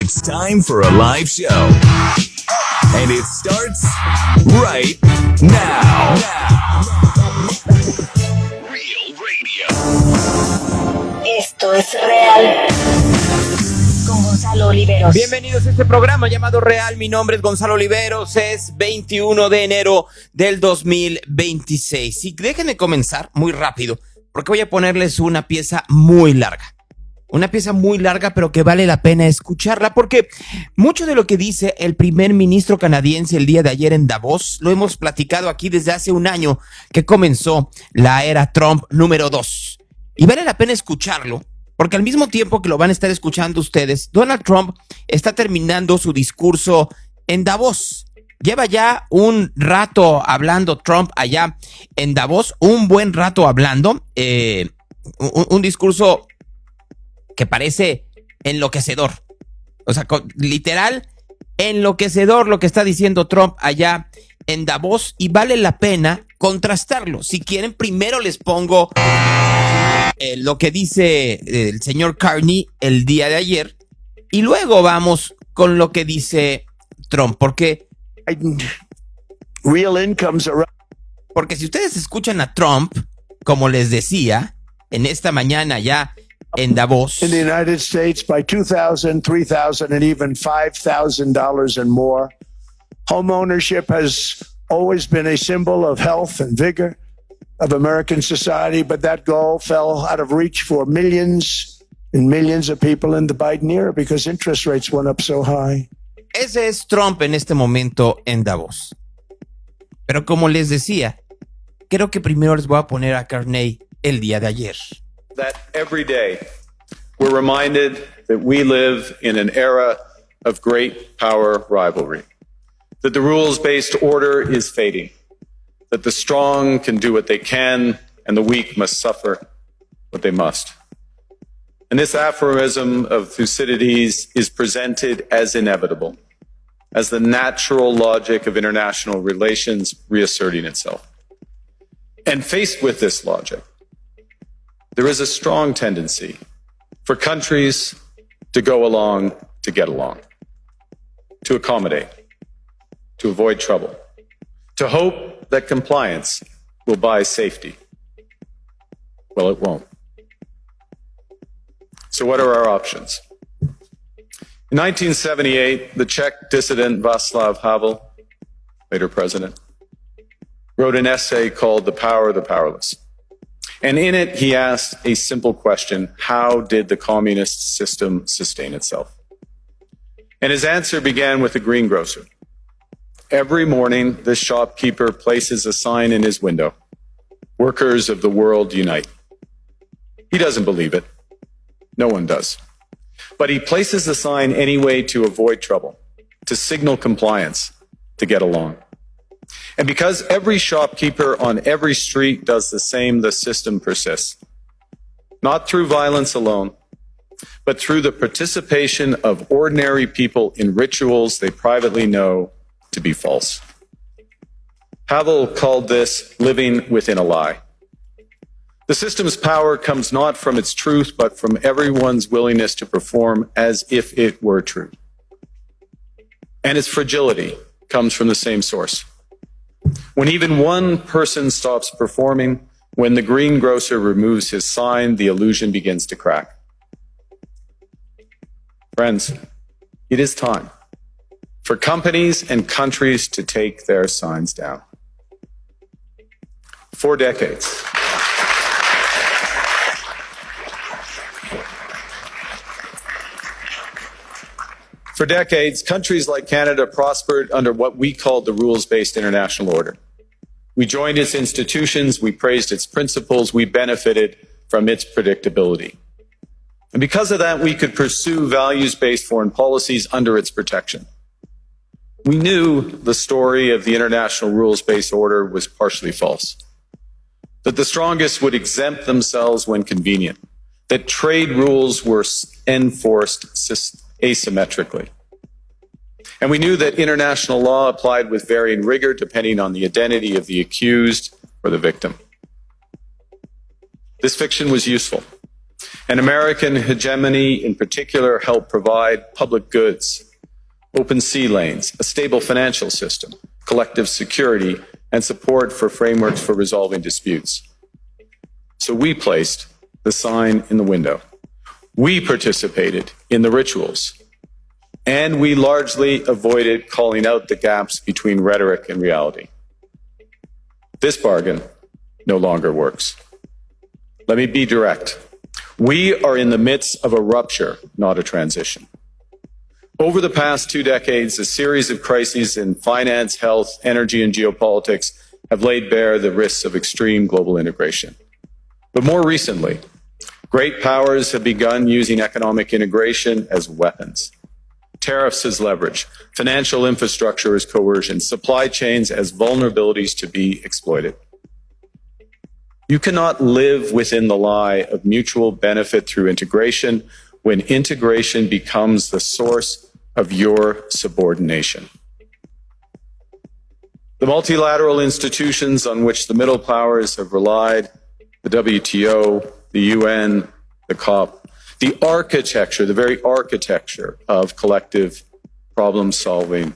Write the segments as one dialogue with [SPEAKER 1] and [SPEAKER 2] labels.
[SPEAKER 1] It's time for a live show. And it starts right now. Real Radio.
[SPEAKER 2] Esto es Real. Con Gonzalo Oliveros.
[SPEAKER 3] Bienvenidos a este programa llamado Real. Mi nombre es Gonzalo Oliveros. Es 21 de enero del 2026. Y déjenme comenzar muy rápido, porque voy a ponerles una pieza muy larga. Una pieza muy larga, pero que vale la pena escucharla, porque mucho de lo que dice el primer ministro canadiense el día de ayer en Davos lo hemos platicado aquí desde hace un año que comenzó la era Trump número 2. Y vale la pena escucharlo, porque al mismo tiempo que lo van a estar escuchando ustedes, Donald Trump está terminando su discurso en Davos. Lleva ya un rato hablando Trump allá en Davos, un buen rato hablando, un discurso que parece enloquecedor. O sea, literal, enloquecedor lo que está diciendo Trump allá en Davos, y vale la pena contrastarlo. Si quieren, primero les pongo lo que dice el señor Carney el día de ayer, y luego vamos con lo que dice Trump, porque si ustedes escuchan a Trump, como les decía, en esta mañana ya en Davos,
[SPEAKER 4] in the United States by $2,000, $3,000, and even $5,000 and more. Home ownership has always been a symbol of health and vigor of American society, but that goal fell out of reach for millions and millions of people in the Biden era because interest rates went up so high.
[SPEAKER 3] Ese es Trump en este momento en Davos. Pero como les decía, creo que primero les voy a poner a Carney el día de ayer.
[SPEAKER 5] That every day we're reminded that we live in an era of great power rivalry, that the rules-based order is fading, that the strong can do what they can and the weak must suffer what they must. And this aphorism of Thucydides is presented as inevitable, as the natural logic of international relations reasserting itself. And faced with this logic, there is a strong tendency for countries to go along to get along, to accommodate, to avoid trouble, to hope that compliance will buy safety. Well, it won't. So what are our options? In 1978, the Czech dissident Václav Havel, later president, wrote an essay called The Power of the Powerless. And in it, he asked a simple question: how did the communist system sustain itself? And his answer began with a greengrocer. Every morning, this shopkeeper places a sign in his window: "Workers of the world unite." He doesn't believe it. No one does. But he places the sign anyway to avoid trouble, to signal compliance, to get along. And because every shopkeeper on every street does the same, the system persists. Not through violence alone, but through the participation of ordinary people in rituals they privately know to be false. Havel called this living within a lie. The system's power comes not from its truth, but from everyone's willingness to perform as if it were true. And its fragility comes from the same source. When even one person stops performing, when the greengrocer removes his sign, the illusion begins to crack. Friends, it is time for companies and countries to take their signs down. For decades, countries like Canada prospered under what we called the rules-based international order. We joined its institutions, we praised its principles, we benefited from its predictability. And because of that, we could pursue values-based foreign policies under its protection. We knew the story of the international rules-based order was partially false, that the strongest would exempt themselves when convenient, that trade rules were enforced asymmetrically. And we knew that international law applied with varying rigor depending on the identity of the accused or the victim. This fiction was useful. And American hegemony in particular helped provide public goods, open sea lanes, a stable financial system, collective security, and support for frameworks for resolving disputes. So we placed the sign in the window. We participated in the rituals. And we largely avoided calling out the gaps between rhetoric and reality. This bargain no longer works. Let me be direct. We are in the midst of a rupture, not a transition. Over the past 2 decades, a series of crises in finance, health, energy, and geopolitics have laid bare the risks of extreme global integration. But more recently, great powers have begun using economic integration as weapons. Tariffs as leverage, financial infrastructure as coercion, supply chains as vulnerabilities to be exploited. You cannot live within the lie of mutual benefit through integration when integration becomes the source of your subordination. The multilateral institutions on which the middle powers have relied, the WTO, the UN, the COP, the architecture, the very architecture of collective problem solving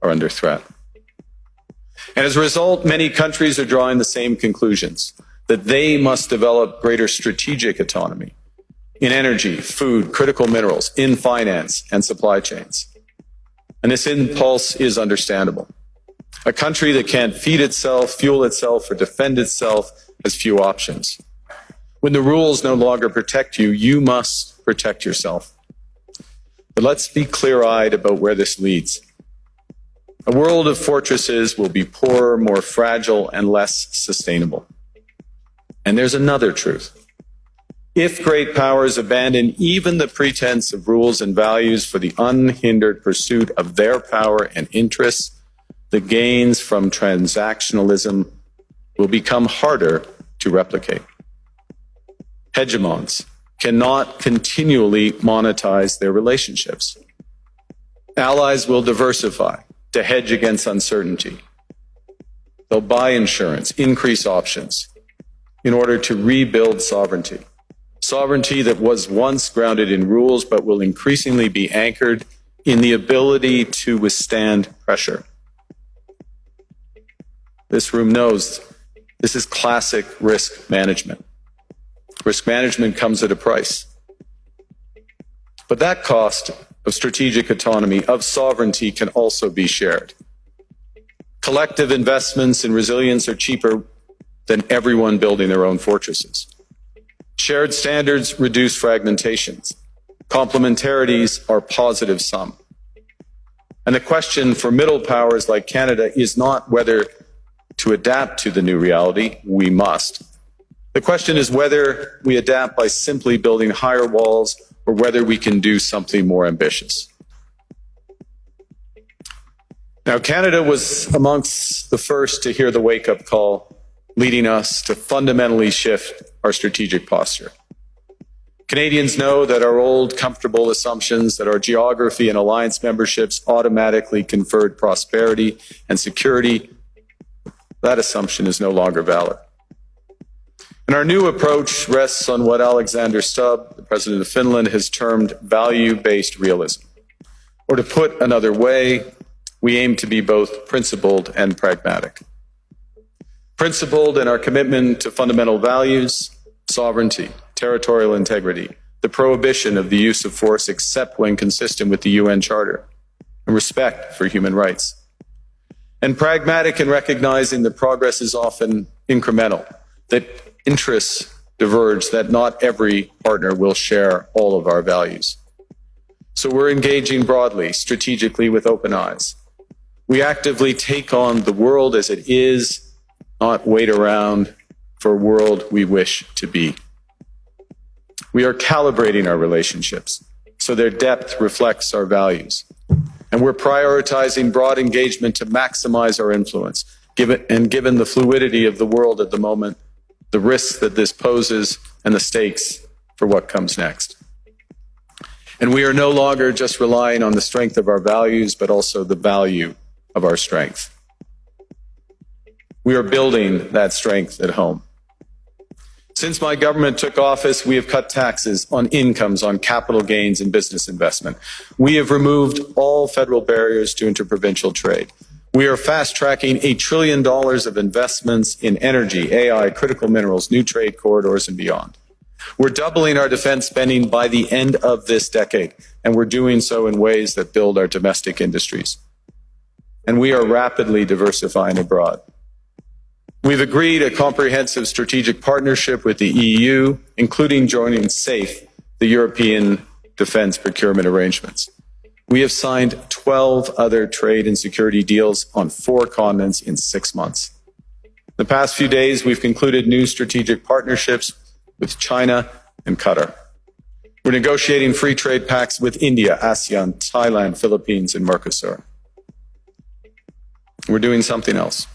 [SPEAKER 5] are under threat. And as a result, many countries are drawing the same conclusions, that they must develop greater strategic autonomy in energy, food, critical minerals, in finance and supply chains. And this impulse is understandable. A country that can't feed itself, fuel itself, or defend itself has few options. When the rules no longer protect you, you must protect yourself. But let's be clear-eyed about where this leads. A world of fortresses will be poorer, more fragile, and less sustainable. And there's another truth. If great powers abandon even the pretense of rules and values for the unhindered pursuit of their power and interests, the gains from transactionalism will become harder to replicate. Hegemons cannot continually monetize their relationships. Allies will diversify to hedge against uncertainty. They'll buy insurance, increase options in order to rebuild sovereignty. Sovereignty that was once grounded in rules but will increasingly be anchored in the ability to withstand pressure. This room knows this is classic risk management. Risk management comes at a price. But that cost of strategic autonomy, of sovereignty, can also be shared. Collective investments in resilience are cheaper than everyone building their own fortresses. Shared standards reduce fragmentations. Complementarities are positive sum. And the question for middle powers like Canada is not whether to adapt to the new reality. We must. The question is whether we adapt by simply building higher walls or whether we can do something more ambitious. Now, Canada was amongst the first to hear the wake-up call, leading us to fundamentally shift our strategic posture. Canadians know that our old comfortable assumptions that our geography and alliance memberships automatically conferred prosperity and security, that assumption is no longer valid. And our new approach rests on what Alexander Stubb, the President of Finland, has termed value-based realism. Or to put another way, we aim to be both principled and pragmatic. Principled in our commitment to fundamental values, sovereignty, territorial integrity, the prohibition of the use of force except when consistent with the UN Charter, and respect for human rights. And pragmatic in recognizing that progress is often incremental, that interests diverge, that not every partner will share all of our values. So we're engaging broadly, strategically, with open eyes. We actively take on the world as it is, not wait around for a world we wish to be. We are calibrating our relationships so their depth reflects our values. And we're prioritizing broad engagement to maximize our influence. Given the fluidity of the world at the moment, the risks that this poses, and the stakes for what comes next. And we are no longer just relying on the strength of our values, but also the value of our strength. We are building that strength at home. Since my government took office, we have cut taxes on incomes, on capital gains and business investment. We have removed all federal barriers to interprovincial trade. We are fast-tracking $1 trillion of investments in energy, AI, critical minerals, new trade corridors, and beyond. We're doubling our defense spending by the end of this decade, and we're doing so in ways that build our domestic industries. And we are rapidly diversifying abroad. We've agreed a comprehensive strategic partnership with the EU, including joining SAFE, the European Defence Procurement Arrangements. We have signed 12 other trade and security deals on 4 continents in 6 months. The past few days, we've concluded new strategic partnerships with China and Qatar. We're negotiating free trade pacts with India, ASEAN, Thailand, Philippines, and Mercosur. We're doing something else.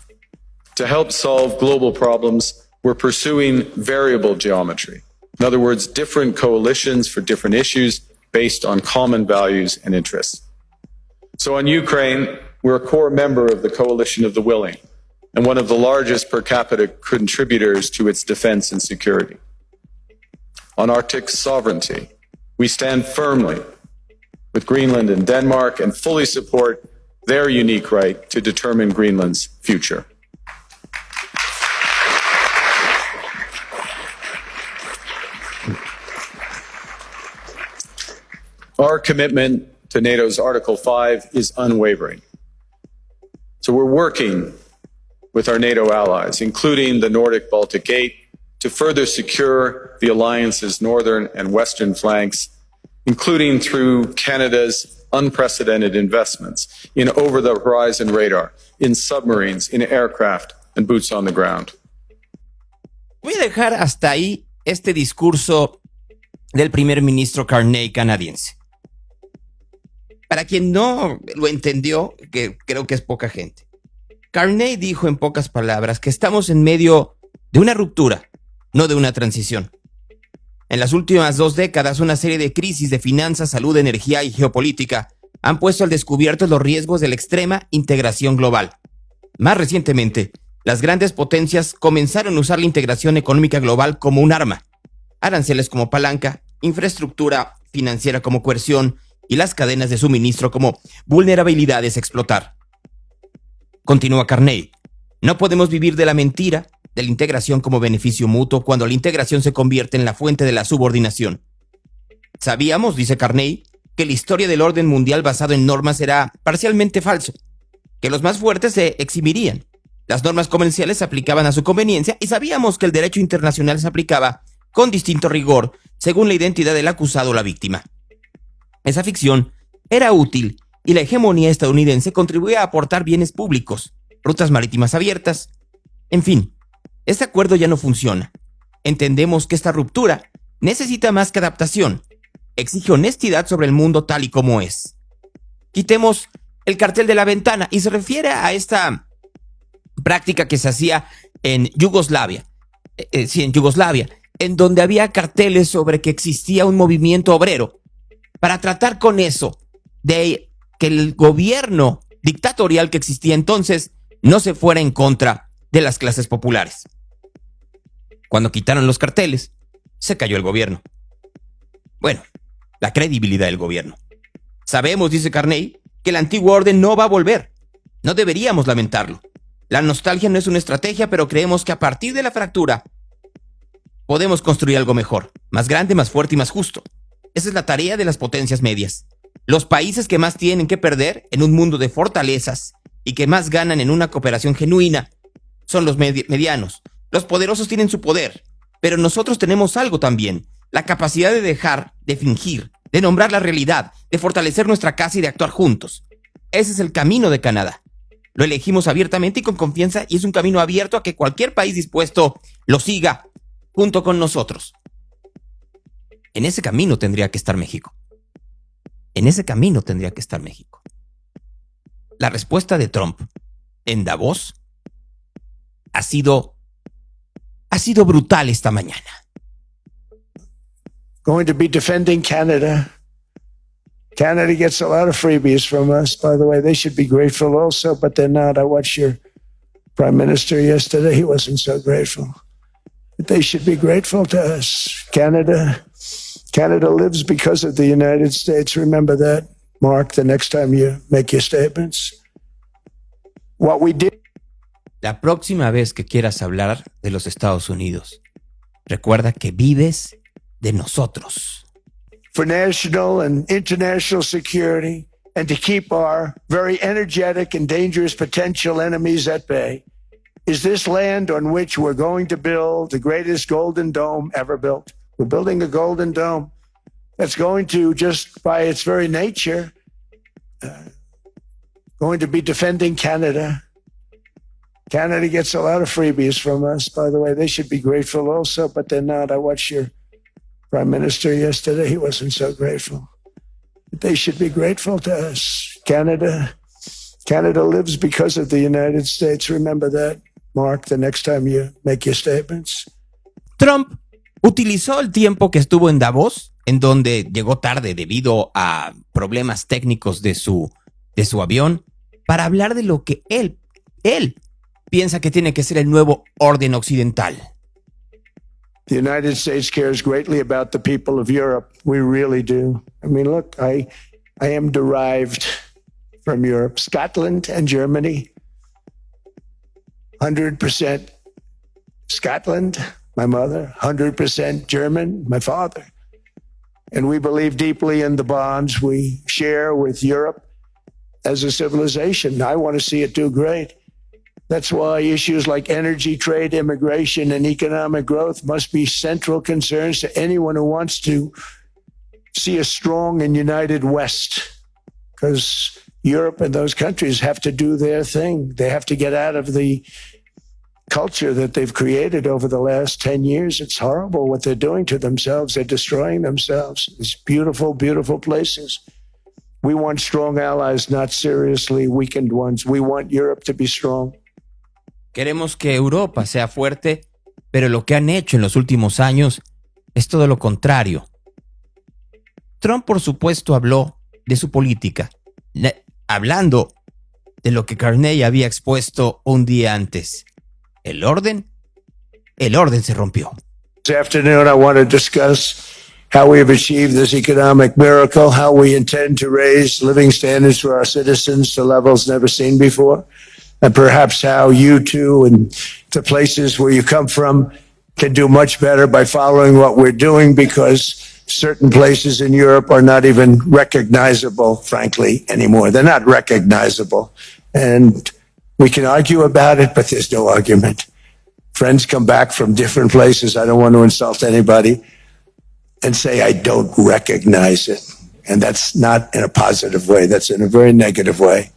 [SPEAKER 5] To help solve global problems, we're pursuing variable geometry. In other words, different coalitions for different issues based on common values and interests. So on Ukraine, we're a core member of the Coalition of the Willing and one of the largest per capita contributors to its defense and security. On Arctic sovereignty, we stand firmly with Greenland and Denmark and fully support their unique right to determine Greenland's future. Our commitment to NATO's Article 5 is unwavering. So we're working with our NATO allies, including the Nordic-Baltic Gate, to further secure the alliance's northern and western flanks, including through Canada's unprecedented investments in over-the-horizon radar, in submarines, in aircraft, and boots on the ground.
[SPEAKER 3] Voy a dejar hasta ahí este discurso del primer ministro Carney canadiense. Para quien no lo entendió, que creo que es poca gente, Carney dijo en pocas palabras que estamos en medio de una ruptura, no de una transición. En las últimas 2 décadas, una serie de crisis de finanzas, salud, energía y geopolítica han puesto al descubierto los riesgos de la extrema integración global. Más recientemente, las grandes potencias comenzaron a usar la integración económica global como un arma, aranceles como palanca, infraestructura financiera como coerción y las cadenas de suministro como vulnerabilidades a explotar. Continúa Carney, no podemos vivir de la mentira de la integración como beneficio mutuo cuando la integración se convierte en la fuente de la subordinación. Sabíamos, dice Carney, que la historia del orden mundial basado en normas era parcialmente falso, que los más fuertes se eximirían. Las normas comerciales se aplicaban a su conveniencia y sabíamos que el derecho internacional se aplicaba con distinto rigor según la identidad del acusado o la víctima. Esa ficción era útil y la hegemonía estadounidense contribuía a aportar bienes públicos, rutas marítimas abiertas. En fin, este acuerdo ya no funciona. Entendemos que esta ruptura necesita más que adaptación. Exige honestidad sobre el mundo tal y como es. Quitemos el cartel de la ventana y se refiere a esta práctica que se hacía en Yugoslavia. En donde había carteles sobre que existía un movimiento obrero para tratar con eso de que el gobierno dictatorial que existía entonces no se fuera en contra de las clases populares. Cuando quitaron los carteles, se cayó el gobierno. Bueno, la credibilidad del gobierno. Sabemos, dice Carney, que el antiguo orden no va a volver. No deberíamos lamentarlo. La nostalgia no es una estrategia, pero creemos que a partir de la fractura podemos construir algo mejor, más grande, más fuerte y más justo. Esa es la tarea de las potencias medias. Los países que más tienen que perder en un mundo de fortalezas y que más ganan en una cooperación genuina son los medianos. Los poderosos tienen su poder, pero nosotros tenemos algo también, la capacidad de dejar de fingir, de nombrar la realidad, de fortalecer nuestra casa y de actuar juntos. Ese es el camino de Canadá. Lo elegimos abiertamente y con confianza y es un camino abierto a que cualquier país dispuesto lo siga junto con nosotros. En ese camino tendría que estar México. En ese camino tendría que estar México. La respuesta de Trump en Davos ha sido brutal esta mañana.
[SPEAKER 4] Going to be defending Canada. Canada gets a lot of freebies from us, by the way. They should be grateful also, but they're not. I watched your prime minister yesterday. He wasn't so grateful. They should be grateful to us. Canada lives because of the United States. Remember that, Mark, the next time you make your statements. What we did.
[SPEAKER 3] La próxima vez que quieras hablar de los Estados Unidos, recuerda que vives de nosotros.
[SPEAKER 4] For national and international security and to keep our very energetic and dangerous potential enemies at bay is this land on which we're going to build the greatest golden dome ever built. We're building a golden dome that's going to, just by its very nature, going to be defending Canada. Canada gets a lot of freebies from us, by the way. They should be grateful also, but they're not. I watched your Prime Minister yesterday. He wasn't so grateful. But they should be grateful to us. Canada lives because of the United States. Remember that, Mark, the next time you make your statements.
[SPEAKER 3] Trump utilizó el tiempo que estuvo en Davos, en donde llegó tarde debido a problemas técnicos de su avión, para hablar de lo que él piensa que tiene que ser el nuevo orden occidental.
[SPEAKER 4] The United States cares greatly about the people of Europe. We really do. I mean, look, I am derived from Europe, Scotland and Germany. 100% Scotland, my mother, 100% German, my father. And we believe deeply in the bonds we share with Europe as a civilization. I want to see it do great. That's why issues like energy, trade, immigration, and economic growth must be central concerns to anyone who wants to see a strong and united West. Because Europe and those countries have to do their thing. They have to get out of the culture that they've created over the last 10 years. It's horrible what they're doing to themselves. They're destroying themselves. These beautiful, beautiful places. We want strong allies, not seriously weakened ones. We want Europe to be strong.
[SPEAKER 3] Queremos que Europa sea fuerte, pero lo que han hecho en los últimos años es todo lo contrario. Trump, por supuesto, habló de su política, hablando de lo que Carney había expuesto un día antes. El orden se rompió.
[SPEAKER 4] This afternoon, I want to discuss how we have achieved this economic miracle, how we intend to raise living standards for our citizens to levels never seen before, and perhaps how you too and the places where you come from can do much better by following what we're doing, because certain places in Europe are not even recognizable, frankly, anymore. They're not recognizable. And we can argue about it, but there's no argument. Friends come back from different places. I don't want to insult anybody and say I don't recognize it. And that's not in a positive way. That's in a very negative way.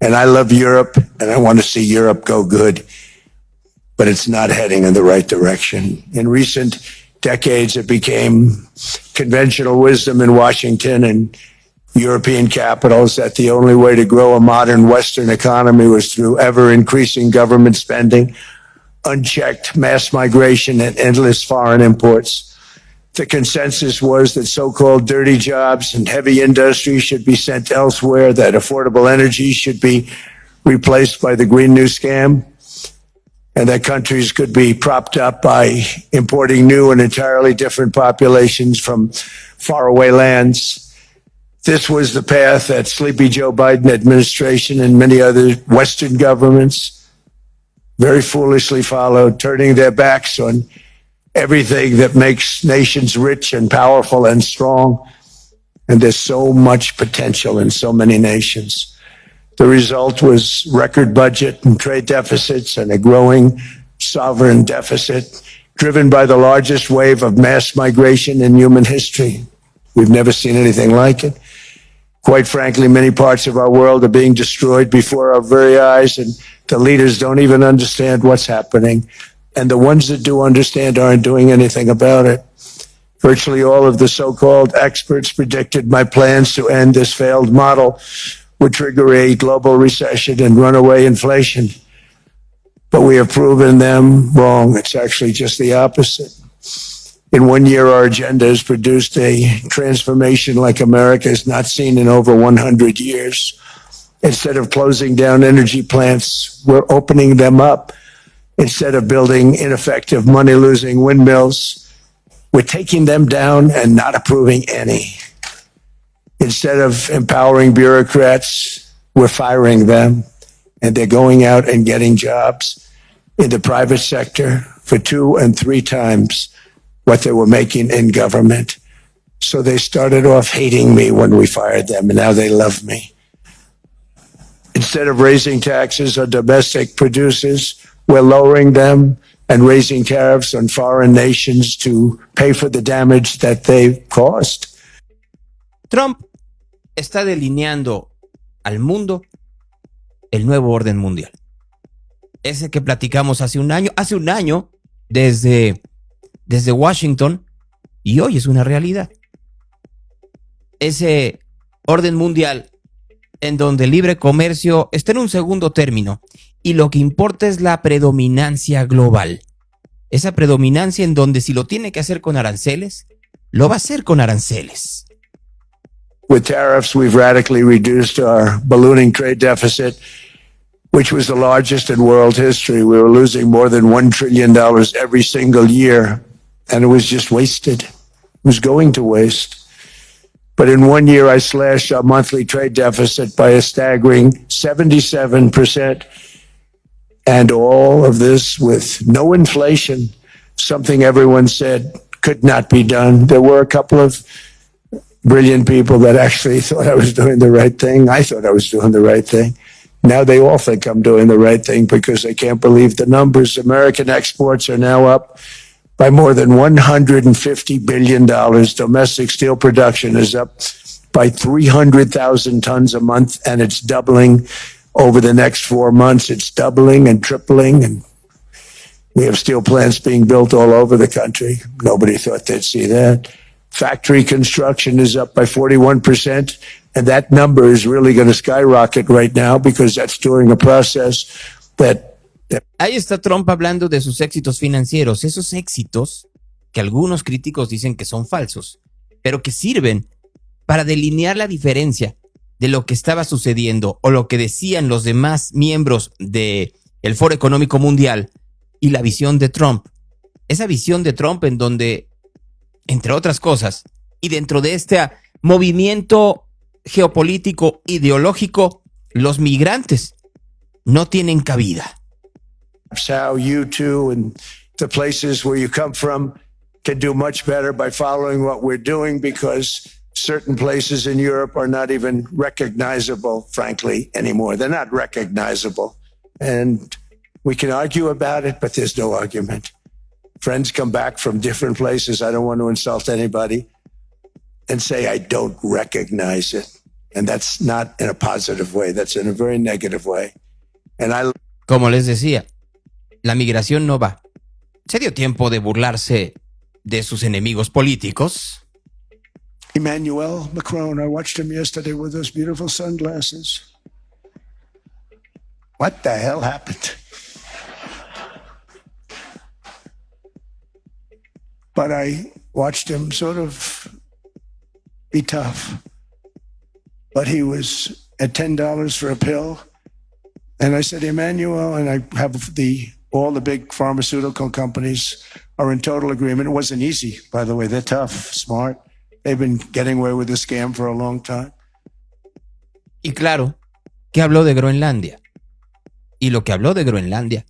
[SPEAKER 4] And I love Europe, and I want to see Europe go good, but it's not heading in the right direction. In recent decades, it became conventional wisdom in Washington and European capitals that the only way to grow a modern Western economy was through ever-increasing government spending, unchecked mass migration, and endless foreign imports. The consensus was that so-called dirty jobs and heavy industry should be sent elsewhere, that affordable energy should be replaced by the Green New Scam, and that countries could be propped up by importing new and entirely different populations from faraway lands. This was the path that sleepy Joe Biden administration and many other Western governments very foolishly followed, turning their backs on everything that makes nations rich and powerful and strong. And there's so much potential in so many nations. The result was record budget and trade deficits and a growing sovereign deficit driven by the largest wave of mass migration in human history. We've never seen anything like it. Quite frankly, many parts of our world are being destroyed before our very eyes, and the leaders don't even understand what's happening. And the ones that do understand aren't doing anything about it. Virtually all of the so-called experts predicted my plans to end this failed model would trigger a global recession and runaway inflation. But we have proven them wrong. It's actually just the opposite. In 1 year, our agenda has produced a transformation like America has not seen in over 100 years. Instead of closing down energy plants, we're opening them up. Instead of building ineffective money-losing windmills, we're taking them down and not approving any. Instead of empowering bureaucrats, we're firing them, and they're going out and getting jobs in the private sector for 2 and 3 times what they were making in government. So they started off hating me when we fired them, and now they love me. Instead of raising taxes on domestic producers, we're lowering them and raising tariffs on foreign nations to pay for the damage that they've caused.
[SPEAKER 3] Trump está delineando al mundo el nuevo orden mundial. Ese que platicamos hace un año desde Washington, y hoy es una realidad. Ese orden mundial en donde el libre comercio está en un segundo término y lo que importa es la predominancia global. Esa predominancia en donde si lo tiene que hacer con aranceles, lo va a hacer con aranceles.
[SPEAKER 4] With tariffs, we've radically reduced our ballooning trade deficit, which was the largest in world history. We were losing more than $1 trillion every single year, and it was just wasted. It was going to waste. But in 1 year, I slashed our monthly trade deficit by a staggering 77%. And all of this with no inflation, something everyone said could not be done. There were a couple of brilliant people that actually thought I was doing the right thing. I thought I was doing the right thing. Now they all think I'm doing the right thing because they can't believe the numbers. American exports are now up by more than $150 billion. Domestic steel production is up by 300,000 tons a month, and it's doubling over the next 4 months. It's doubling and tripling, and we have steel plants being built all over the country. Nobody thought they'd see that. Factory construction is up by 41%, and that number is really going to skyrocket right now because that's during a process that
[SPEAKER 3] Ahí está Trump hablando de sus éxitos financieros, esos éxitos que algunos críticos dicen que son falsos, pero que sirven para delinear la diferencia de lo que estaba sucediendo o lo que decían los demás miembros del Foro Económico Mundial y la visión de Trump. Esa visión de Trump en donde, entre otras cosas, y dentro de este movimiento geopolítico ideológico, los migrantes no tienen cabida.
[SPEAKER 4] How you too and the places where you come from can do much better by following what we're doing, because certain places in Europe are not even recognizable, frankly, anymore. They're not recognizable. And we can argue about it, but there's no argument. Friends come back from different places. I don't want to insult anybody and say I don't recognize it. And that's not in a positive way. That's in a very negative way. And
[SPEAKER 3] Como les decía, la migración no va. Se dio tiempo de burlarse de sus enemigos políticos.
[SPEAKER 4] Emmanuel Macron, I watched him yesterday with those beautiful sunglasses. What the hell happened? But I watched him sort of be tough. But he was at $10 for a pill. And I said, Emmanuel, and I have all the big pharmaceutical companies are in total agreement. It wasn't easy, by the way. They're tough, smart. They've been getting away with the scam for a long time.
[SPEAKER 3] Y claro, que habló de Groenlandia. Y lo que habló de Groenlandia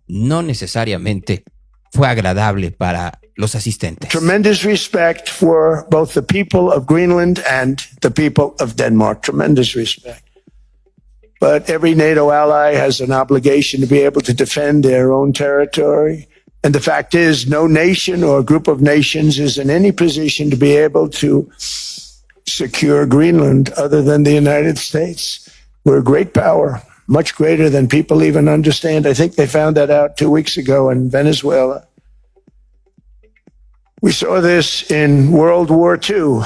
[SPEAKER 3] no necesariamente fue agradable para los asistentes.
[SPEAKER 4] Tremendous respect for both the people of Greenland and the people of Denmark. Tremendous respect. But every NATO ally has an obligation to be able to defend their own territory. And the fact is, no nation or group of nations is in any position to be able to secure Greenland other than the United States. We're a great power, much greater than people even understand. I think they found that out 2 weeks ago in Venezuela. We saw this in World War II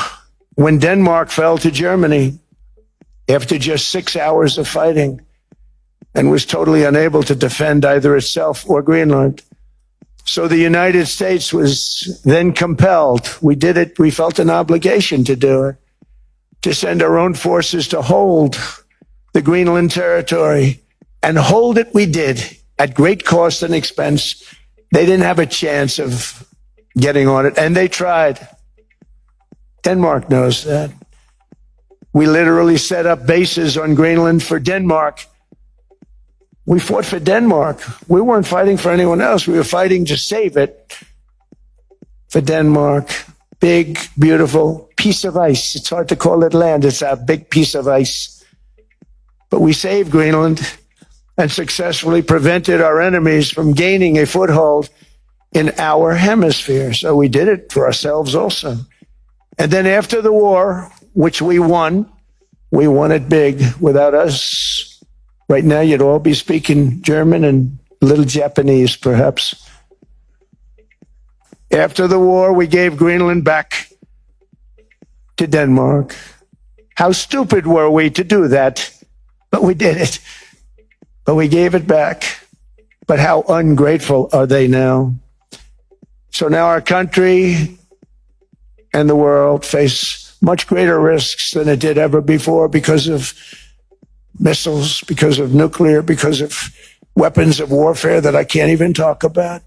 [SPEAKER 4] when Denmark fell to Germany after just 6 hours of fighting and was totally unable to defend either itself or Greenland. So the United States was then compelled. We did it. We felt an obligation to do it, to send our own forces to hold the Greenland territory. And hold it we did at great cost and expense. They didn't have a chance of getting on it, and they tried. Denmark knows that. We literally set up bases on Greenland for Denmark. We fought for Denmark. We weren't fighting for anyone else. We were fighting to save it for Denmark. Big, beautiful piece of ice. It's hard to call it land. It's a big piece of ice. But we saved Greenland and successfully prevented our enemies from gaining a foothold in our hemisphere. So we did it for ourselves also. And then after the war, which we won it big. Without us, right now you'd all be speaking German and a little Japanese, perhaps. After the war, we gave Greenland back to Denmark. How stupid were we to do that? But we did it. But we gave it back. But how ungrateful are they now? So now our country and the world face much greater risks than it did ever before because of missiles, because of nuclear, because of weapons of warfare that I can't even talk about.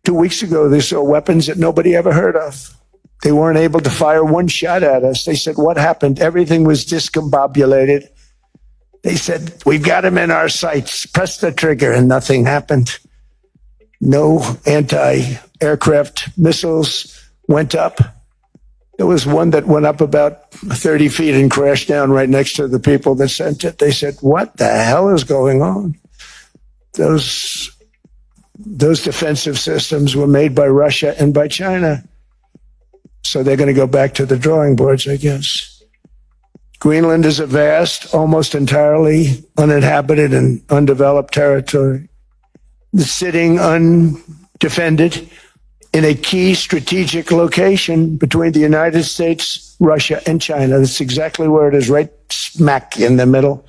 [SPEAKER 4] 2 weeks ago, they saw weapons that nobody ever heard of. They weren't able to fire one shot at us. They said, what happened? Everything was discombobulated. They said, we've got them in our sights. Press the trigger, and nothing happened. No anti-aircraft missiles went up. There was one that went up about 30 feet and crashed down right next to the people that sent it. They said, what the hell is going on? Those defensive systems were made by Russia and by China. So they're going to go back to the drawing boards, I guess. Greenland is a vast, almost entirely uninhabited and undeveloped territory. It's sitting undefended in a key strategic location between the United States, Russia, and China. That's exactly where it is, right smack in the middle.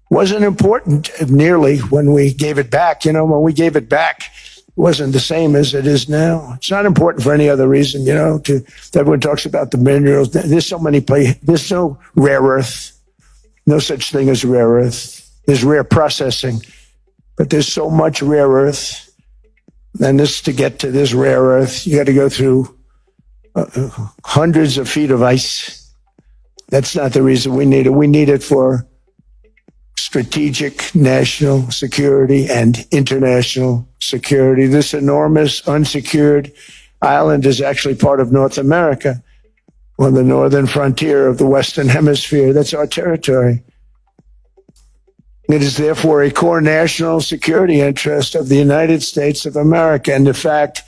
[SPEAKER 4] Wasn't important nearly when we gave it back. You know, when we gave it back, it wasn't the same as it is now. It's not important for any other reason, you know, everyone talks about the minerals. There's so many there's no rare earth, no such thing as rare earth. There's rare processing, but there's so much rare earth. And to get to this rare earth, you got to go through hundreds of feet of ice. That's not the reason we need it. We need it for strategic national security and international security. This enormous unsecured island is actually part of North America, on the northern frontier of the Western Hemisphere. That's our territory. It is therefore a core national security interest of the United States of America. And in fact,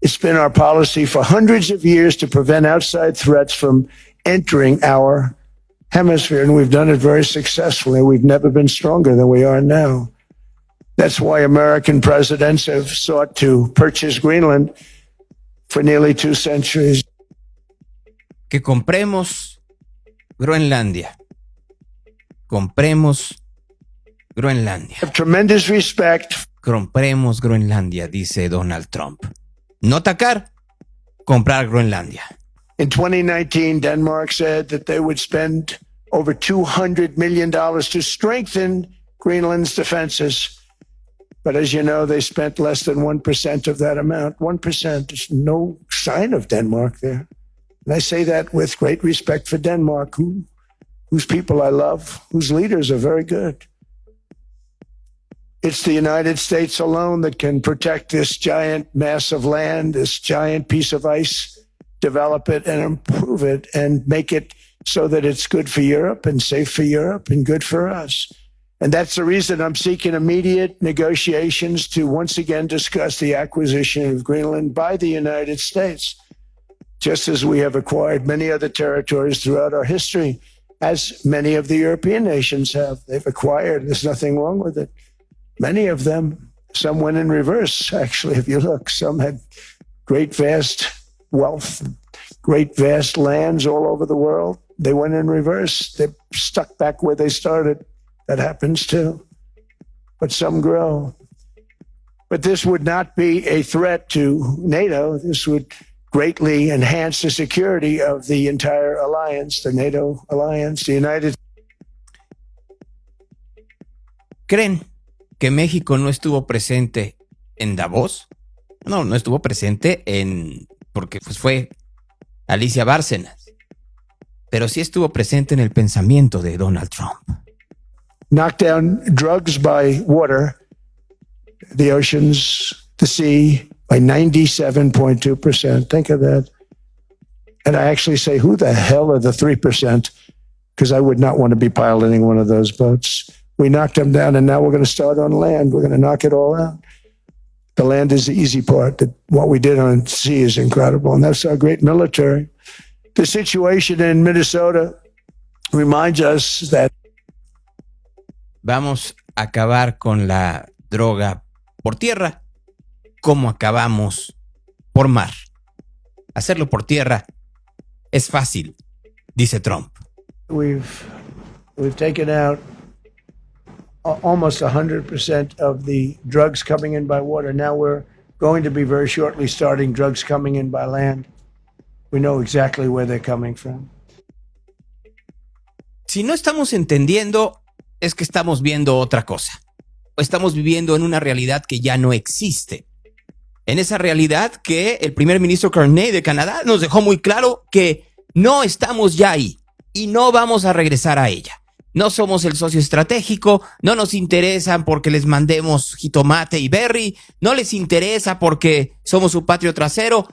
[SPEAKER 4] it's been our policy for hundreds of years to prevent outside threats from entering our hemisphere. And we've done it very successfully. We've never been stronger than we are now. That's why American presidents have sought to purchase Greenland for nearly 2 centuries.
[SPEAKER 3] Que compremos Groenlandia. Compremos Groenlandia.
[SPEAKER 4] I have tremendous respect.
[SPEAKER 3] Compremos Groenlandia, dice Donald Trump. No atacar, comprar Groenlandia.
[SPEAKER 4] In 2019, Denmark said that they would spend over $200 million to strengthen Greenland's defenses. But as you know, they spent less than 1% of that amount. 1%. There's no sign of Denmark there. And I say that with great respect for Denmark, whose people I love, whose leaders are very good. It's the United States alone that can protect this giant mass of land, this giant piece of ice, develop it and improve it and make it so that it's good for Europe and safe for Europe and good for us. And that's the reason I'm seeking immediate negotiations to once again discuss the acquisition of Greenland by the United States, just as we have acquired many other territories throughout our history, as many of the European nations have. They've acquired. There's nothing wrong with it. Many of them, some went in reverse, actually, if you look. Some had great, vast wealth, great, vast lands all over the world. They went in reverse. They're stuck back where they started. That happens too. But some grow. But this would not be a threat to NATO. This would greatly enhance the security of the entire alliance, the NATO alliance, the United
[SPEAKER 3] ¿Creen que México no estuvo presente en Davos. No estuvo presente porque pues fue Alicia Bárcenas. Pero sí estuvo presente en el pensamiento de Donald Trump.
[SPEAKER 4] Knock down drugs by water, the oceans, the sea, by 97.2%. Think of that. And I actually say, who the hell are the 3%? Because I would not want to be piloting one of those boats. We knocked them down, and now we're going to start on land. We're going to knock it all out. The land is the easy part. What we did on sea is incredible, and that's our great military. The situation in Minnesota reminds us that
[SPEAKER 3] vamos a acabar con la droga por tierra, como acabamos por mar. Hacerlo por tierra es fácil, dice Trump.
[SPEAKER 4] we've taken out almost 100% of the drugs coming in by water. Now we're going to be very shortly starting drugs coming in by land. We know exactly where they're coming from.
[SPEAKER 3] Si no estamos entendiendo, es que estamos viendo otra cosa. O estamos viviendo en una realidad que ya no existe. En esa realidad que el primer ministro Carney de Canadá nos dejó muy claro que no estamos ya ahí y no vamos a regresar a ella. No somos el socio estratégico, no nos interesan porque les mandemos jitomate y berry, no les interesa porque somos su patio trasero.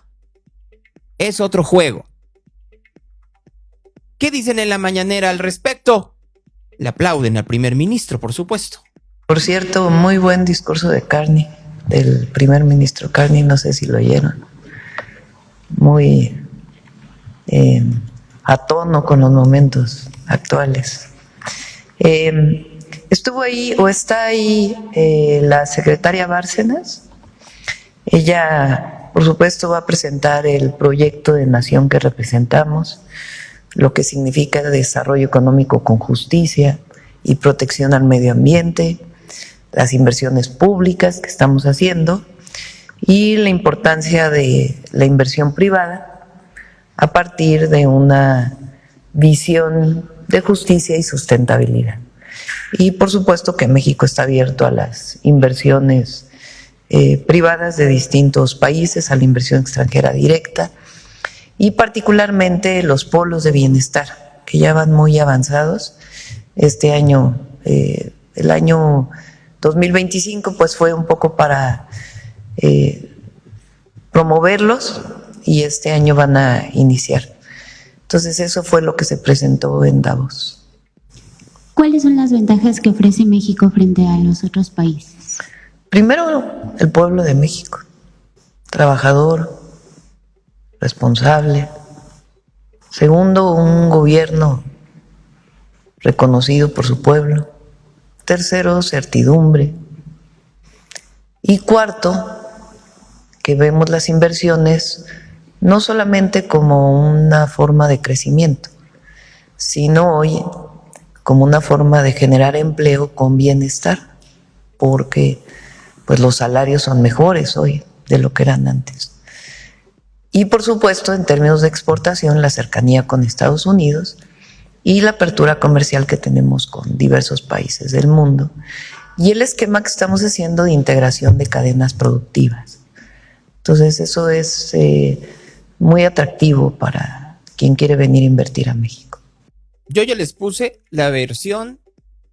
[SPEAKER 3] Es otro juego. ¿Qué dicen en la mañanera al respecto? Le aplauden al primer ministro, por supuesto.
[SPEAKER 6] Por cierto, muy buen discurso de Carney, del primer ministro Carney, no sé si lo oyeron. Muy a tono con los momentos actuales. Estuvo ahí o está ahí la secretaria Bárcenas. Ella, por supuesto, va a presentar el proyecto de nación que representamos, lo que significa desarrollo económico con justicia y protección al medio ambiente, las inversiones públicas que estamos haciendo y la importancia de la inversión privada a partir de una visión de justicia y sustentabilidad. Y por supuesto que México está abierto a las inversiones privadas de distintos países, a la inversión extranjera directa y particularmente los polos de bienestar que ya van muy avanzados. Este año, el año 2025 pues fue un poco para promoverlos y este año van a iniciar. Entonces eso fue lo que se presentó en Davos.
[SPEAKER 7] ¿Cuáles son las ventajas que ofrece México frente a los otros países?
[SPEAKER 6] Primero, el pueblo de México, trabajador, responsable. Segundo, un gobierno reconocido por su pueblo. Tercero, certidumbre. Y cuarto, que vemos las inversiones no solamente como una forma de crecimiento, sino hoy como una forma de generar empleo con bienestar, porque pues los salarios son mejores hoy de lo que eran antes. Y por supuesto, en términos de exportación, la cercanía con Estados Unidos y la apertura comercial que tenemos con diversos países del mundo y el esquema que estamos haciendo de integración de cadenas productivas. Entonces eso es muy atractivo para quien quiere venir a invertir a México.
[SPEAKER 3] Yo ya les puse la versión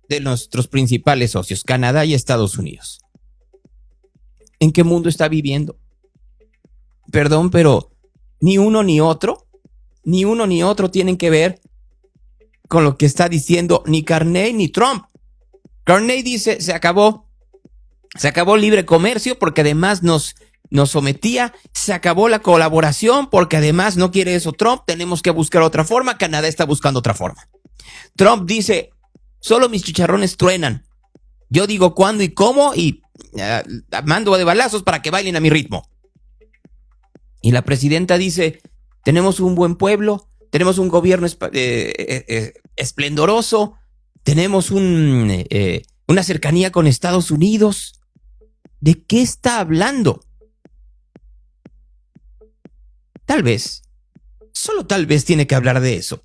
[SPEAKER 3] de nuestros principales socios, Canadá y Estados Unidos. ¿En qué mundo está viviendo? Perdón, pero ni uno ni otro tienen que ver con lo que está diciendo ni Carney ni Trump. Carney dice, se acabó libre comercio porque además nos sometía, se acabó la colaboración porque además no quiere eso Trump, tenemos que buscar otra forma, Canadá está buscando otra forma. Trump dice, solo mis chicharrones truenan, yo digo cuándo y cómo y mando de balazos para que bailen a mi ritmo. Y la presidenta dice, tenemos un buen pueblo, tenemos un gobierno esplendoroso, tenemos una cercanía con Estados Unidos. ¿De qué está hablando? Tal vez, solo tal vez tiene que hablar de eso,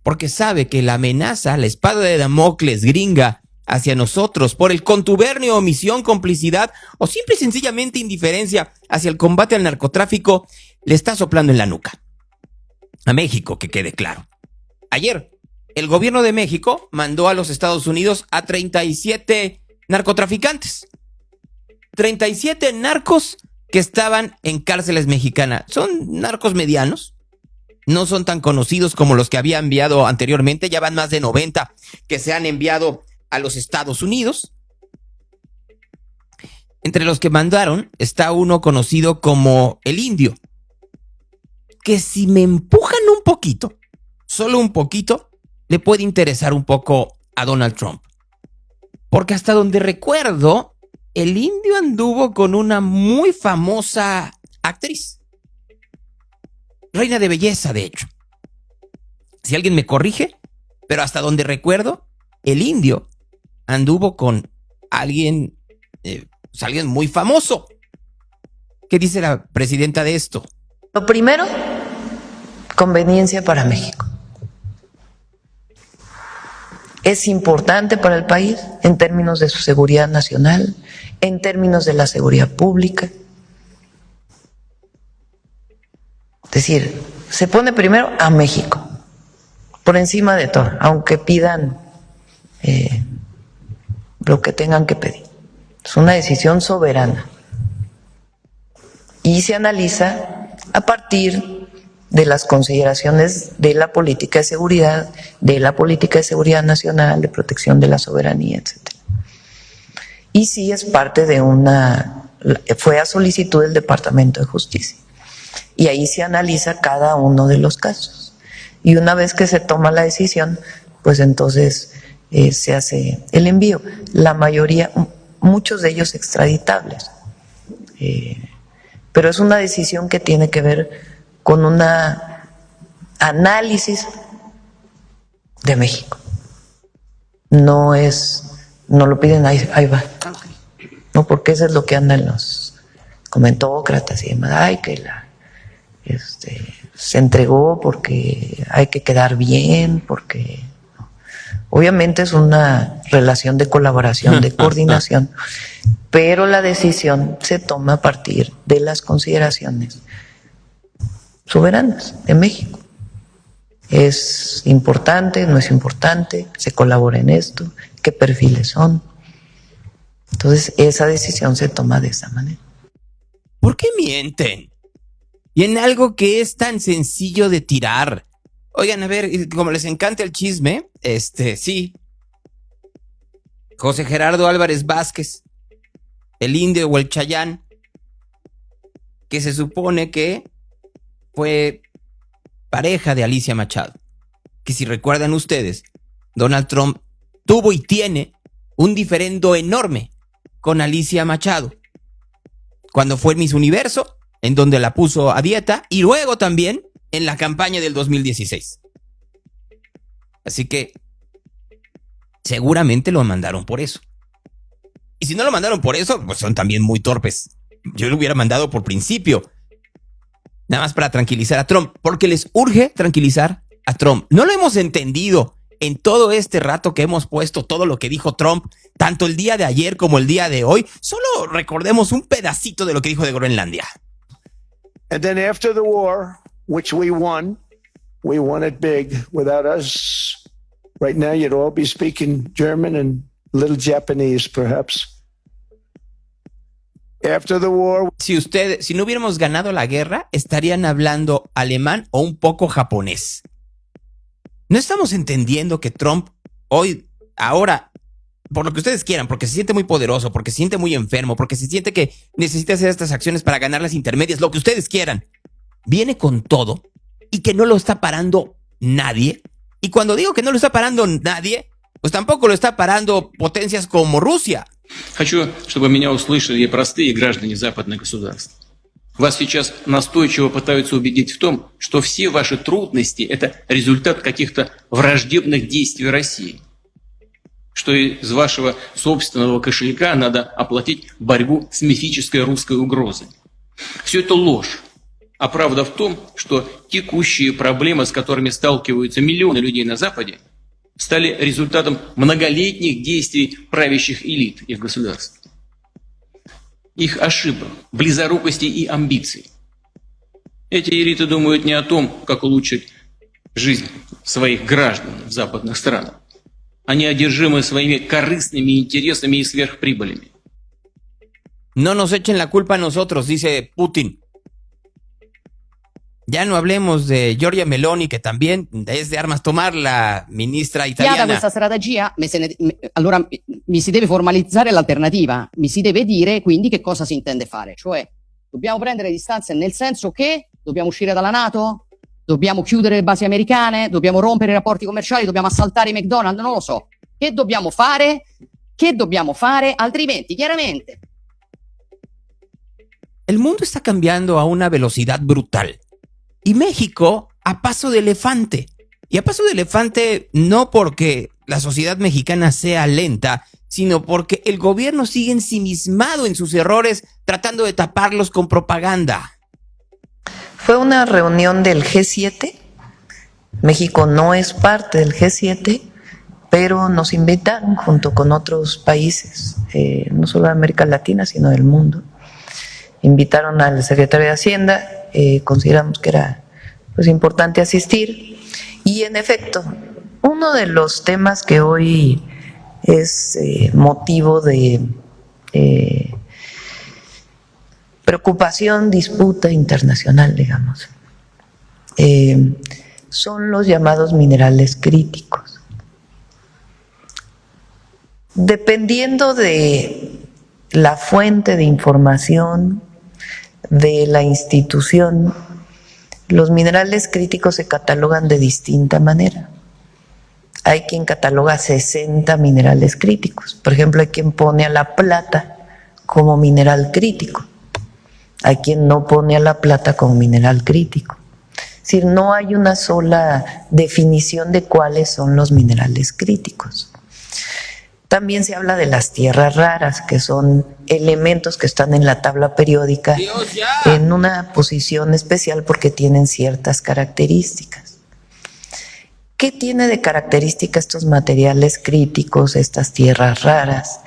[SPEAKER 3] porque sabe que la amenaza, la espada de Damocles gringa hacia nosotros por el contubernio, omisión, complicidad o simple y sencillamente indiferencia hacia el combate al narcotráfico, le está soplando en la nuca. A México, que quede claro. Ayer, el gobierno de México mandó a los Estados Unidos a 37 narcotraficantes. 37 narcos que estaban en cárceles mexicanas. Son narcos medianos. No son tan conocidos como los que había enviado anteriormente. Ya van más de 90 que se han enviado a los Estados Unidos. Entre los que mandaron está uno conocido como el Indio, que si me empujan un poquito, solo un poquito, le puede interesar un poco a Donald Trump. Porque hasta donde recuerdo, el Indio anduvo con una muy famosa actriz. Reina de belleza, de hecho. Si alguien me corrige, pero hasta donde recuerdo, el Indio anduvo con alguien, alguien muy famoso. ¿Qué dice la presidenta de esto?
[SPEAKER 6] Lo primero, conveniencia para México. Es importante para el país en términos de su seguridad nacional, en términos de la seguridad pública. Es decir, se pone primero a México, por encima de todo, aunque pidan lo que tengan que pedir. Es una decisión soberana. Y se analiza a partir de las consideraciones de la política de seguridad nacional, de protección de la soberanía, etc. Y sí es parte de fue a solicitud del Departamento de Justicia. Y ahí se analiza cada uno de los casos. Y una vez que se toma la decisión, pues entonces se hace el envío. La mayoría, muchos de ellos extraditables. Pero es una decisión que tiene que ver con un análisis de México. No lo piden, ahí va. No, porque eso es lo que andan los comentócratas y demás. Ay, que se entregó porque hay que quedar bien, porque obviamente es una relación de colaboración, de coordinación, pero la decisión se toma a partir de las consideraciones soberanas de México. ¿Es importante? ¿No es importante? ¿Se colabora en esto? ¿Qué perfiles son? Entonces esa decisión se toma de esa manera.
[SPEAKER 3] ¿Por qué mienten? Y en algo que es tan sencillo de tirar. Oigan, a ver, como les encanta el chisme, sí. José Gerardo Álvarez Vázquez, el Indio o el Chayán, que se supone que fue pareja de Alicia Machado. Que si recuerdan ustedes, Donald Trump tuvo y tiene un diferendo enorme con Alicia Machado. Cuando fue en Miss Universo, en donde la puso a dieta, y luego también en la campaña del 2016. Así que seguramente lo mandaron por eso. Y si no lo mandaron por eso, pues son también muy torpes. Yo lo hubiera mandado por principio. Nada más para tranquilizar a Trump, porque les urge tranquilizar a Trump. No lo hemos entendido en todo este rato que hemos puesto todo lo que dijo Trump, tanto el día de ayer como el día de hoy. Solo recordemos un pedacito de lo que dijo de Groenlandia.
[SPEAKER 4] And then after the war, which we won it big. Without us, right now you'd all be speaking German and a little Japanese, perhaps. After the war,
[SPEAKER 3] si no hubiéramos ganado la guerra, estarían hablando alemán o un poco japonés. No estamos entendiendo que Trump ahora, por lo que ustedes quieran, porque se siente muy poderoso, porque se siente muy enfermo, porque se siente que necesita hacer estas acciones para ganar las intermedias, lo que ustedes quieran, viene con todo y que no lo está parando nadie. Y cuando digo que no lo está parando nadie, pues tampoco lo está parando potencias como Rusia.
[SPEAKER 8] Хочу, чтобы меня услышали и простые граждане западных государств. Вас сейчас настойчиво пытаются убедить в том, что все ваши трудности – это результат каких-то враждебных действий России. Что из вашего собственного кошелька надо оплатить борьбу с мифической русской угрозой. Все это ложь. А правда в том, что текущие проблемы, с которыми сталкиваются миллионы людей на Западе, стали результатом многолетних действий правящих элит их государств, их ошибок, близорукости и амбиций. Эти элиты думают не о том, как улучшить жизнь своих граждан в западных странах. Они одержимы своими корыстными интересами и сверхприбылями.
[SPEAKER 3] No nos echen la culpa a nosotros, dice Putin. Ya no hablemos de Giorgia Meloni, che también es de armas tomar, la ministra italiana.
[SPEAKER 9] Questa strategia, allora mi si deve formalizzare l'alternativa, mi si deve dire quindi che cosa si intende fare, cioè dobbiamo prendere distanze nel senso che dobbiamo uscire dalla NATO, dobbiamo chiudere le basi americane, dobbiamo rompere i rapporti commerciali, dobbiamo assaltare i McDonald's, non lo so. Che dobbiamo fare? Che dobbiamo fare? Altrimenti, chiaramente.
[SPEAKER 3] El mundo está cambiando a una velocidad brutal. Y México a paso de elefante. Y a paso de elefante no porque la sociedad mexicana sea lenta, sino porque el gobierno sigue ensimismado en sus errores, tratando de taparlos con propaganda.
[SPEAKER 6] Fue una reunión del G7. México no es parte del G7, pero nos invitaron junto con otros países, no solo de América Latina, sino del mundo. Invitaron al secretario de Hacienda, consideramos que era pues importante asistir, y en efecto, uno de los temas que hoy es motivo de preocupación, disputa internacional, digamos, son los llamados minerales críticos. Dependiendo de la fuente de información de la institución, los minerales críticos se catalogan de distinta manera. Hay quien cataloga 60 minerales críticos. Por ejemplo, hay quien pone a la plata como mineral crítico. Hay quien no pone a la plata como mineral crítico. Es decir, no hay una sola definición de cuáles son los minerales críticos. También se habla de las tierras raras, que son elementos que están en la tabla periódica en una posición especial porque tienen ciertas características. ¿Qué tiene de característica estos materiales críticos, estas tierras raras?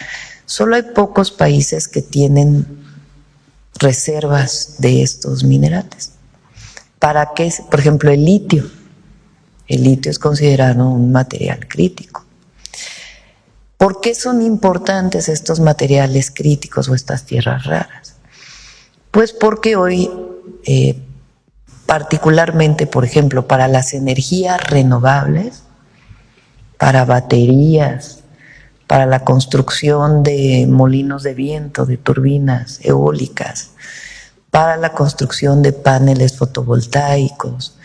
[SPEAKER 6] Solo hay pocos países que tienen reservas de estos minerales. ¿Para qué? Por ejemplo, el litio. El litio es considerado un material crítico. ¿Por qué son importantes estos materiales críticos o estas tierras raras? Pues porque hoy, particularmente, por ejemplo, para las energías renovables, para baterías, para la construcción de molinos de viento, de turbinas eólicas, para la construcción de paneles fotovoltaicos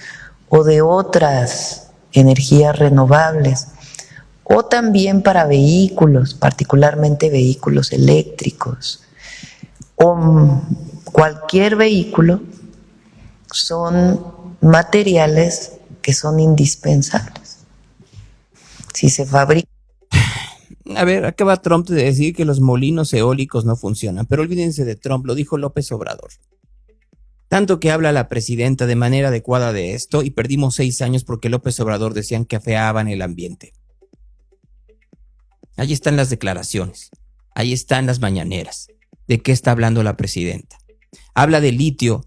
[SPEAKER 6] o de otras energías renovables, o también para vehículos, particularmente vehículos eléctricos, o cualquier vehículo, son materiales que son indispensables. Si se fabrica.
[SPEAKER 3] A ver, acaba Trump de decir que los molinos eólicos no funcionan, pero olvídense de Trump, lo dijo López Obrador. Tanto que habla la presidenta de manera adecuada de esto y perdimos 6 años porque López Obrador decían que afeaban el ambiente. Ahí están las declaraciones, ahí están las mañaneras. ¿De qué está hablando la presidenta? Habla de litio.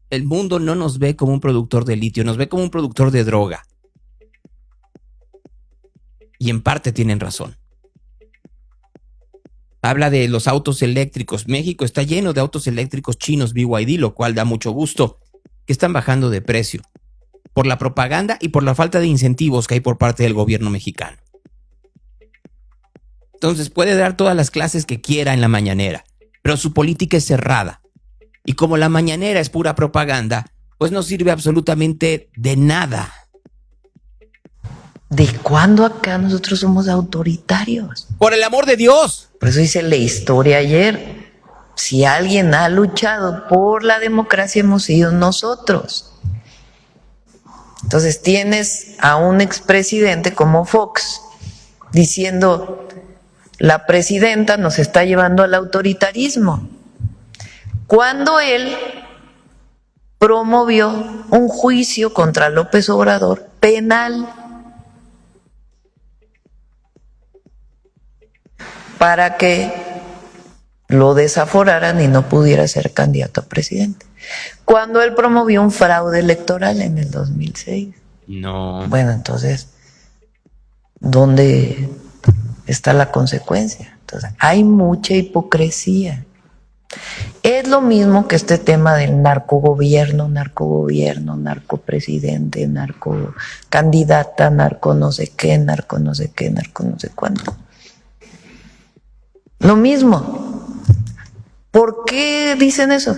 [SPEAKER 3] El mundo no nos ve como un productor de litio, nos ve como un productor de droga. Y en parte tienen razón. Habla de los autos eléctricos. México está lleno de autos eléctricos chinos BYD, lo cual da mucho gusto, que están bajando de precio por la propaganda y por la falta de incentivos que hay por parte del gobierno mexicano. Entonces puede dar todas las clases que quiera en la mañanera, pero su política es cerrada. Y como la mañanera es pura propaganda, pues no sirve absolutamente de nada.
[SPEAKER 6] ¿De cuándo acá nosotros somos autoritarios?
[SPEAKER 3] ¡Por el amor de Dios!
[SPEAKER 6] Por eso dice la historia ayer. Si alguien ha luchado por la democracia, hemos sido nosotros. Entonces tienes a un expresidente como Fox diciendo: la presidenta nos está llevando al autoritarismo, cuando él promovió un juicio contra López Obrador penal. para que lo desaforaran y no pudiera ser candidato a presidente. Cuando él promovió un fraude electoral en el 2006.
[SPEAKER 3] No.
[SPEAKER 6] Bueno, entonces, ¿dónde está la consecuencia? Entonces, hay mucha hipocresía. Es lo mismo que este tema del narcogobierno, narcopresidente, narcocandidata, narco no sé qué, narco no sé cuánto. Lo mismo. ¿Por qué dicen eso?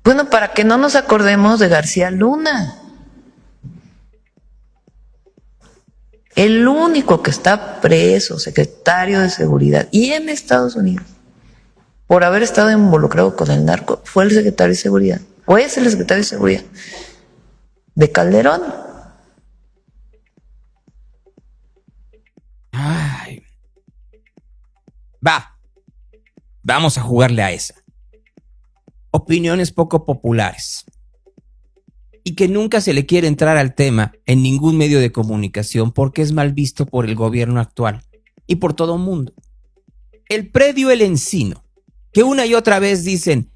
[SPEAKER 6] Bueno, para que no nos acordemos de García Luna. El único que está preso, secretario de Seguridad, y en Estados Unidos, por haber estado involucrado con el narco, fue el secretario de Seguridad, o es el secretario de Seguridad de Calderón.
[SPEAKER 3] Ay. Vamos a jugarle a esa. Opiniones poco populares. Y que nunca se le quiere entrar al tema en ningún medio de comunicación porque es mal visto por el gobierno actual y por todo el mundo. El predio El Encino, que una y otra vez dicen,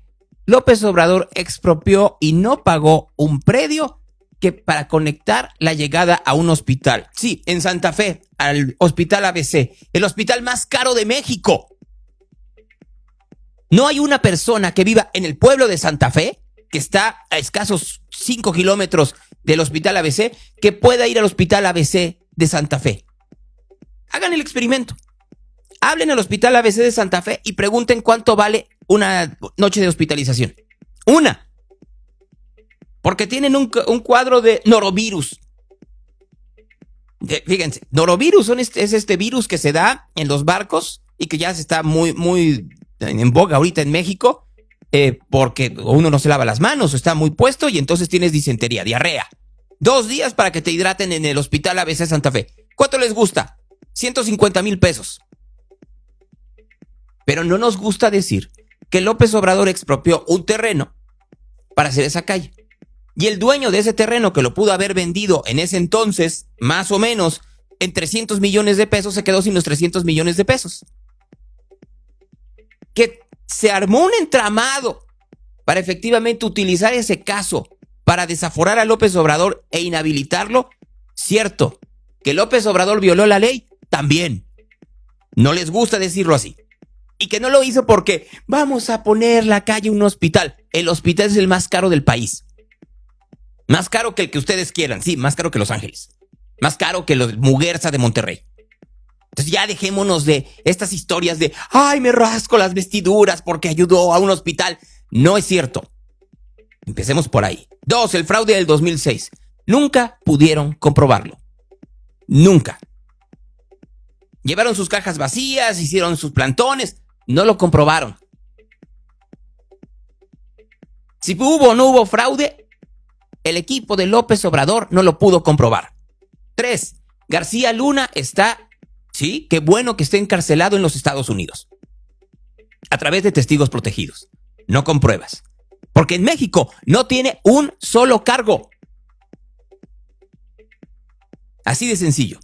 [SPEAKER 3] López Obrador expropió y no pagó un predio que para conectar la llegada a un hospital. Sí, en Santa Fe, al Hospital ABC, el hospital más caro de México. No hay una persona que viva en el pueblo de Santa Fe, que está a escasos 5 kilómetros del Hospital ABC, que pueda ir al Hospital ABC de Santa Fe. Hagan el experimento. Hablen al Hospital ABC de Santa Fe y pregunten cuánto vale una noche de hospitalización. Una. Porque tienen un cuadro de norovirus. Fíjense, norovirus es este virus que se da en los barcos y que ya se está muy en boga ahorita en México, porque uno no se lava las manos o está muy puesto y entonces tienes disentería, diarrea. 2 días para que te hidraten en el Hospital ABC Santa Fe. ¿Cuánto les gusta? 150,000 pesos. Pero no nos gusta decir que López Obrador expropió un terreno para hacer esa calle. Y el dueño de ese terreno, que lo pudo haber vendido en ese entonces, más o menos, en 300 millones de pesos, se quedó sin los 300 millones de pesos. Que se armó un entramado para efectivamente utilizar ese caso para desaforar a López Obrador e inhabilitarlo. Cierto. Que López Obrador violó la ley, también. No les gusta decirlo así. Y que no lo hizo porque vamos a poner la calle un hospital. El hospital es el más caro del país. Más caro que el que ustedes quieran. Sí, más caro que Los Ángeles. Más caro que los Muguerza de Monterrey. Entonces ya dejémonos de estas historias de ay, me rasco las vestiduras porque ayudó a un hospital. No es cierto. Empecemos por ahí. 2, el fraude del 2006. Nunca pudieron comprobarlo. Nunca. Llevaron sus cajas vacías, hicieron sus plantones. No lo comprobaron. Si hubo o no hubo fraude, el equipo de López Obrador no lo pudo comprobar. 3, García Luna está, sí, qué bueno que esté encarcelado en los Estados Unidos. A través de testigos protegidos, no con pruebas. Porque en México no tiene un solo cargo. Así de sencillo.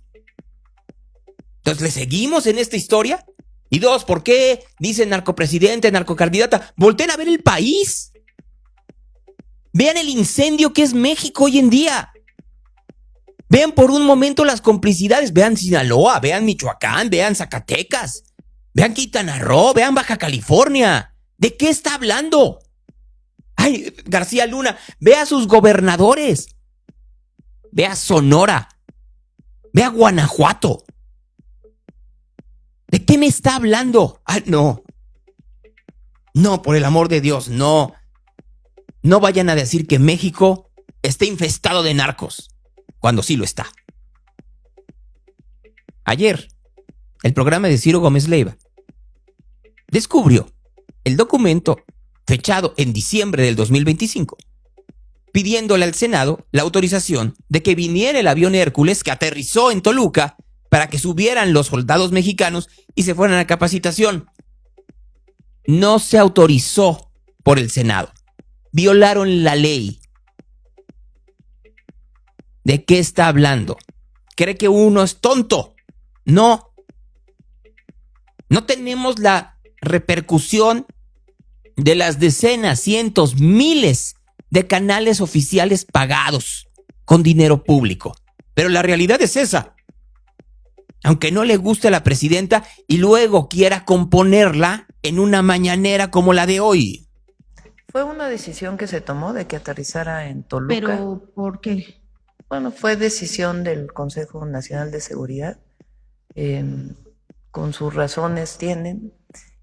[SPEAKER 3] Entonces, ¿le seguimos en esta historia? Y 2, ¿por qué dicen narcopresidente, narcocandidata? Volteen a ver el país. Vean el incendio que es México hoy en día. Vean por un momento las complicidades. Vean Sinaloa, vean Michoacán, vean Zacatecas, vean Quintana Roo, vean Baja California. ¿De qué está hablando? Ay, García Luna, vea a sus gobernadores. Vea Sonora. Vea Guanajuato. ¿De qué me está hablando? Ah, no. No, por el amor de Dios, no. No vayan a decir que México está infestado de narcos, cuando sí lo está. Ayer, el programa de Ciro Gómez Leiva descubrió el documento fechado en diciembre del 2025, pidiéndole al Senado la autorización de que viniera el avión Hércules que aterrizó en Toluca para que subieran los soldados mexicanos y se fueran a capacitación. No se autorizó por el Senado. Violaron la ley. ¿De qué está hablando? ¿Cree que uno es tonto? No. No tenemos la repercusión de las decenas, cientos, miles de canales oficiales pagados con dinero público. Pero la realidad es esa. Aunque no le guste a la presidenta y luego quiera componerla en una mañanera como la de hoy.
[SPEAKER 6] Fue una decisión que se tomó de que aterrizara en Toluca.
[SPEAKER 7] ¿Pero por qué?
[SPEAKER 6] Bueno, fue decisión del Consejo Nacional de Seguridad, con sus razones tienen,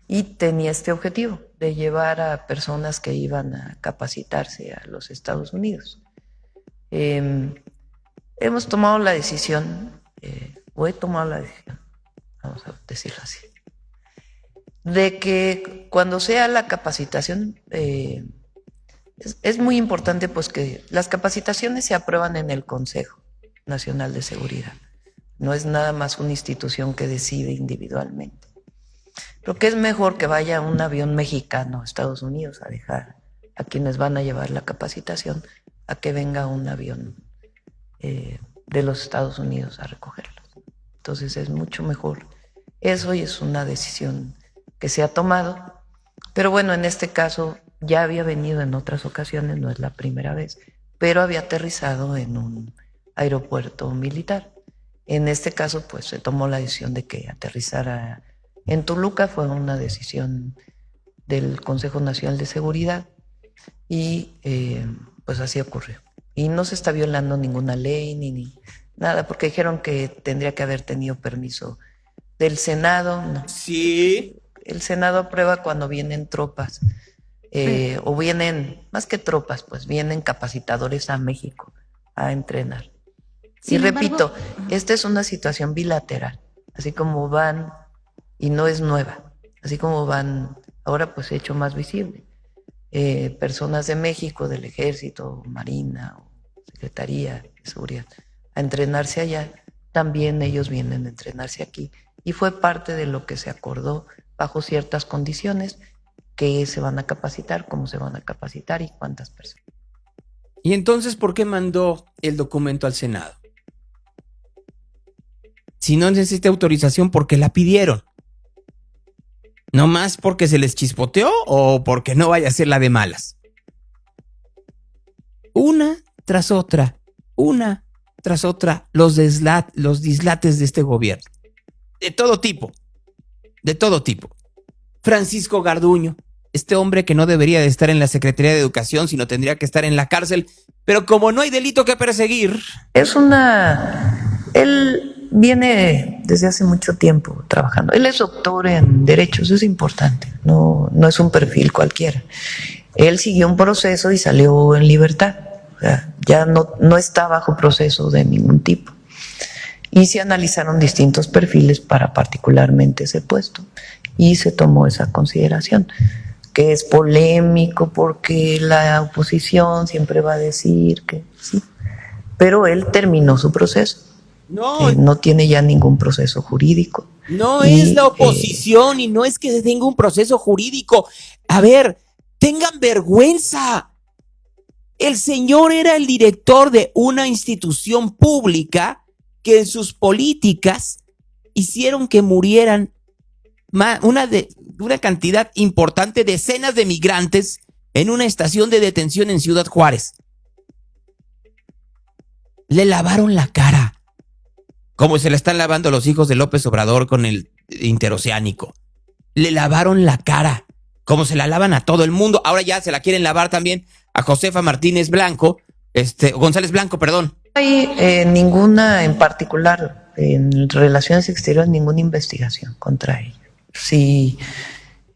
[SPEAKER 6] y tenía este objetivo de llevar a personas que iban a capacitarse a los Estados Unidos. Hemos tomado la decisión, o he tomado la decisión, vamos a decirlo así, de que cuando sea la capacitación, es muy importante pues que las capacitaciones se aprueban en el Consejo Nacional de Seguridad. No es nada más una institución que decide individualmente. Pero que es mejor que vaya un avión mexicano a Estados Unidos a dejar a quienes van a llevar la capacitación a que venga un avión de los Estados Unidos a recogerlos. Entonces es mucho mejor eso, y es una decisión que se ha tomado. Pero bueno, en este caso ya había venido en otras ocasiones, no es la primera vez, pero había aterrizado en un aeropuerto militar. En este caso, pues se tomó la decisión de que aterrizara en Toluca. Fue una decisión del Consejo Nacional de Seguridad y pues así ocurrió. Y no se está violando ninguna ley ni nada, porque dijeron que tendría que haber tenido permiso del Senado. No.
[SPEAKER 3] Sí.
[SPEAKER 6] El Senado aprueba cuando vienen tropas, o vienen, más que tropas, pues vienen capacitadores a México a entrenar. Y repito, esta es una situación bilateral, así como van, y no es nueva, así como van, ahora pues hecho más visible, personas de México, del Ejército, Marina, o Secretaría de Seguridad, a entrenarse allá, también ellos vienen a entrenarse aquí, y fue parte de lo que se acordó bajo ciertas condiciones, que se van a capacitar, cómo se van a capacitar y cuántas personas.
[SPEAKER 3] ¿Y entonces por qué mandó el documento al Senado? Si no necesita autorización, ¿por qué la pidieron? ¿No más porque se les chispoteó o porque no vaya a ser la de malas? Una tras otra, los dislates de este gobierno. De todo tipo. Francisco Garduño, este hombre que no debería de estar en la Secretaría de Educación, sino tendría que estar en la cárcel, pero como no hay delito que perseguir.
[SPEAKER 6] Él viene desde hace mucho tiempo trabajando. Él es doctor en Derecho, eso es importante, no es un perfil cualquiera. Él siguió un proceso y salió en libertad, o sea, ya no está bajo proceso de ningún tipo. Y se analizaron distintos perfiles para particularmente ese puesto, y se tomó esa consideración, que es polémico porque la oposición siempre va a decir que sí, pero él terminó su proceso. No tiene ya ningún proceso jurídico.
[SPEAKER 3] No es la oposición y no es que se tenga un proceso jurídico. A ver, tengan vergüenza. El señor era el director de una institución pública que en sus políticas hicieron que murieran una cantidad importante, decenas de migrantes en una estación de detención en Ciudad Juárez. Le lavaron la cara, como se la están lavando los hijos de López Obrador con el interoceánico. Le lavaron la cara, como se la lavan a todo el mundo. Ahora ya se la quieren lavar también a Josefa Martínez Blanco, González Blanco, perdón.
[SPEAKER 6] No hay ninguna en particular en Relaciones Exteriores, ninguna investigación contra ella. Sí,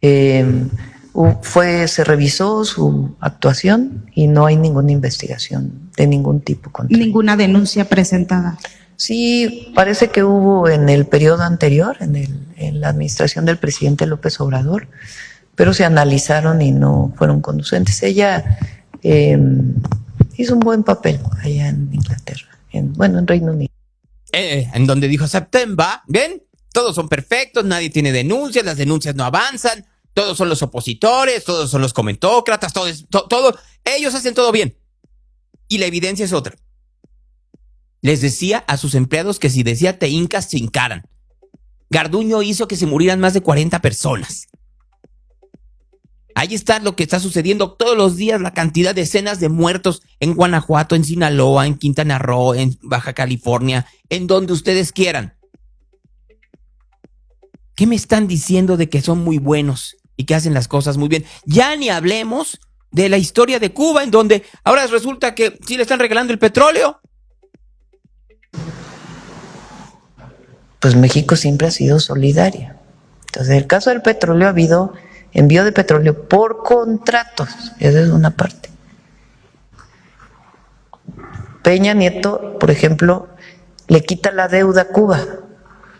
[SPEAKER 6] se revisó su actuación y no hay ninguna investigación de ningún tipo contra ella.
[SPEAKER 7] Ninguna denuncia presentada.
[SPEAKER 6] Sí, parece que hubo en el periodo anterior, en la administración del presidente López Obrador, pero se analizaron y no fueron conducentes. Ella hizo un buen papel allá en Inglaterra, en Reino Unido.
[SPEAKER 3] En donde dijo September, ¿ven? Todos son perfectos, nadie tiene denuncias, las denuncias no avanzan, todos son los opositores, todos son los comentócratas, todo, ellos hacen todo bien. Y la evidencia es otra. Les decía a sus empleados que si decía te hincas, se hincaran. Garduño hizo que se murieran más de 40 personas. Ahí está lo que está sucediendo todos los días, la cantidad de decenas de muertos en Guanajuato, en Sinaloa, en Quintana Roo, en Baja California, en donde ustedes quieran. ¿Qué me están diciendo de que son muy buenos y que hacen las cosas muy bien? Ya ni hablemos de la historia de Cuba, en donde ahora resulta que sí le están regalando el petróleo.
[SPEAKER 6] Pues México siempre ha sido solidario. Entonces, en el caso del petróleo ha habido envío de petróleo por contratos. Esa es una parte. Peña Nieto, por ejemplo, le quita la deuda a Cuba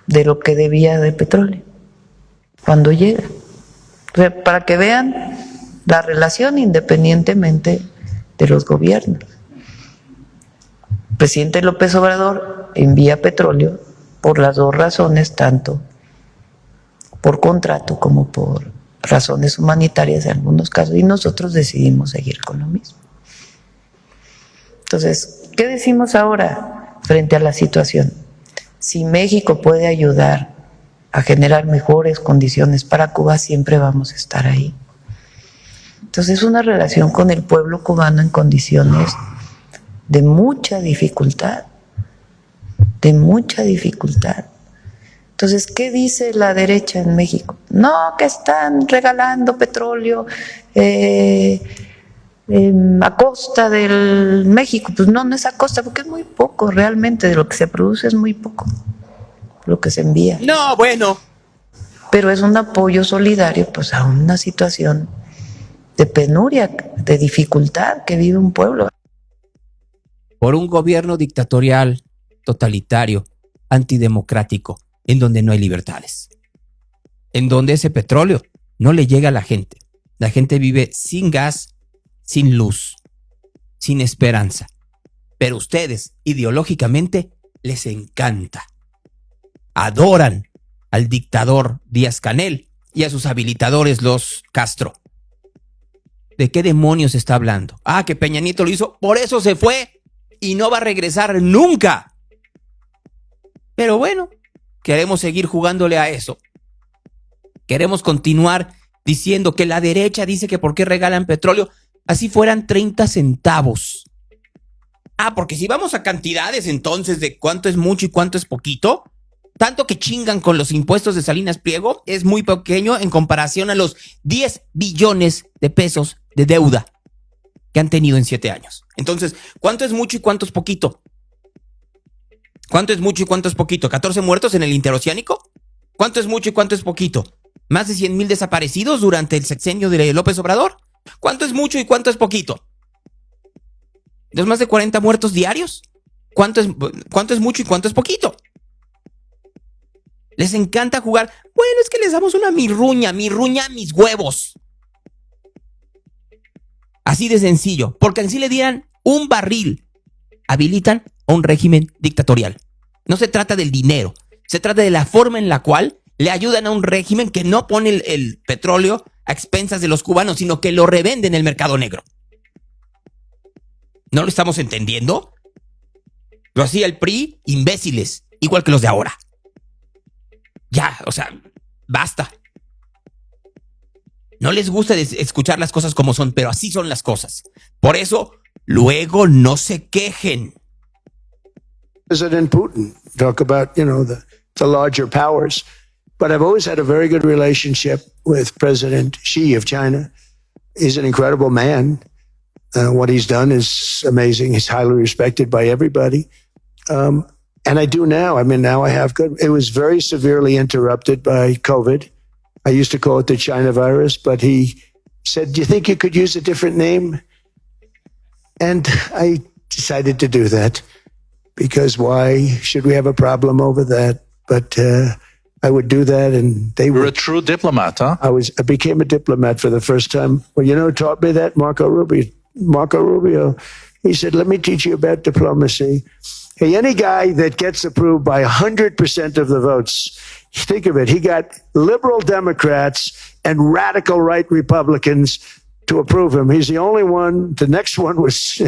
[SPEAKER 6] de lo que debía de petróleo cuando llega. O sea, para que vean la relación independientemente de los gobiernos. El presidente López Obrador envía petróleo por las dos razones, tanto por contrato como por razones humanitarias en algunos casos, y nosotros decidimos seguir con lo mismo. Entonces, ¿qué decimos ahora frente a la situación? Si México puede ayudar a generar mejores condiciones para Cuba, siempre vamos a estar ahí. Entonces, es una relación con el pueblo cubano en condiciones de mucha dificultad, de mucha dificultad. Entonces, ¿qué dice la derecha en México? No, que están regalando petróleo a costa del México. Pues no es a costa, porque es muy poco realmente, de lo que se produce es muy poco, lo que se envía.
[SPEAKER 3] No, bueno.
[SPEAKER 6] Pero es un apoyo solidario pues a una situación de penuria, de dificultad que vive un pueblo.
[SPEAKER 3] Por un gobierno dictatorial, totalitario, antidemocrático, en donde no hay libertades, en donde ese petróleo no le llega a la gente. La gente vive sin gas, sin luz, sin esperanza. Pero ustedes, ideológicamente, les encanta. Adoran al dictador Díaz-Canel y a sus habilitadores, los Castro. ¿De qué demonios está hablando? Ah, que Peña Nieto lo hizo, por eso se fue y no va a regresar nunca. Pero bueno, queremos seguir jugándole a eso. Queremos continuar diciendo que la derecha dice que por qué regalan petróleo, así fueran 30 centavos. Ah, porque si vamos a cantidades entonces de cuánto es mucho y cuánto es poquito, tanto que chingan con los impuestos de Salinas Pliego es muy pequeño en comparación a los 10 billones de pesos de deuda que han tenido en 7 años. Entonces, ¿cuánto es mucho y cuánto es poquito? ¿Cuánto es mucho y cuánto es poquito? ¿14 muertos en el interoceánico? ¿Cuánto es mucho y cuánto es poquito? ¿Más de 100,000 desaparecidos durante el sexenio de López Obrador? ¿Cuánto es mucho y cuánto es poquito? ¿Los más de 40 muertos diarios? ¿Cuánto es mucho y cuánto es poquito? Les encanta jugar. Bueno, es que les damos una mirruña a mis huevos. Así de sencillo. Porque así le dieran un barril. Habilitan a un régimen dictatorial. No se trata del dinero. Se trata de la forma en la cual le ayudan a un régimen que no pone el petróleo a expensas de los cubanos, sino que lo revende en el mercado negro. ¿No lo estamos entendiendo? Lo hacía el PRI, imbéciles, igual que los de ahora. Ya, o sea, basta. No les gusta escuchar las cosas como son, pero así son las cosas. Por eso, luego no se quejen.
[SPEAKER 4] President Putin, talk about, the larger powers. But I've always had a very good relationship with President Xi of China. He's an incredible man. What he's done is amazing. He's highly respected by everybody. And I do now. I mean, now I have good. It was very severely interrupted by COVID. I used to call it the China virus, but he said, do you think you could use a different name? And I decided to do that because why should we have a problem over that? But I would do that, and they were.
[SPEAKER 10] You're a true diplomat, huh?
[SPEAKER 4] I became a diplomat for the first time. Well, who taught me that? Marco Rubio. He said, let me teach you about diplomacy. Hey, any guy that gets approved by 100% of the votes, think of it. He got liberal Democrats and radical right Republicans to approve him. He's the only one. The next one was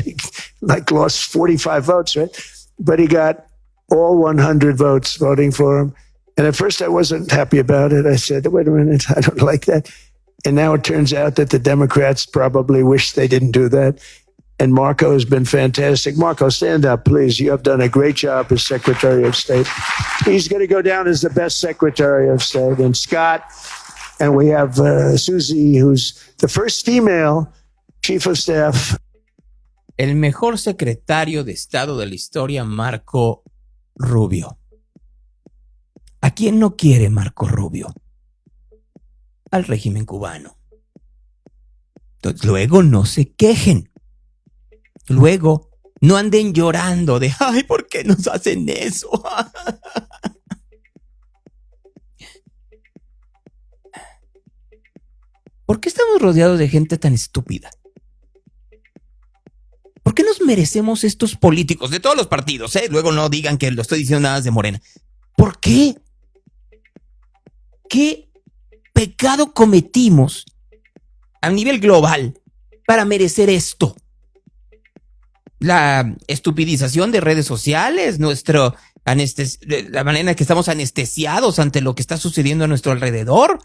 [SPEAKER 4] lost 45 votes, right? But he got all 100 votes voting for him. And at first I wasn't happy about it. I said, wait a minute, I don't like that. And now it turns out that the Democrats probably wish they didn't do that. And Marco has been fantastic. Marco, stand up, please. You have done a great job as Secretary of State. He's going to go down as the best Secretary of State. And Scott, and we have Susie, who's the first female Chief of Staff.
[SPEAKER 3] El mejor secretario de Estado de la historia, Marco Rubio. ¿A quién no quiere Marco Rubio? Al régimen cubano. Entonces, luego no se quejen. Luego no anden llorando de, ay, ¿por qué nos hacen eso? ¿Por qué estamos rodeados de gente tan estúpida? ¿Por qué nos merecemos estos políticos de todos los partidos? Luego no digan que lo estoy diciendo nada más de Morena. ¿Por qué? ¿Qué pecado cometimos a nivel global para merecer esto? La estupidización de redes sociales, la manera en que estamos anestesiados ante lo que está sucediendo a nuestro alrededor,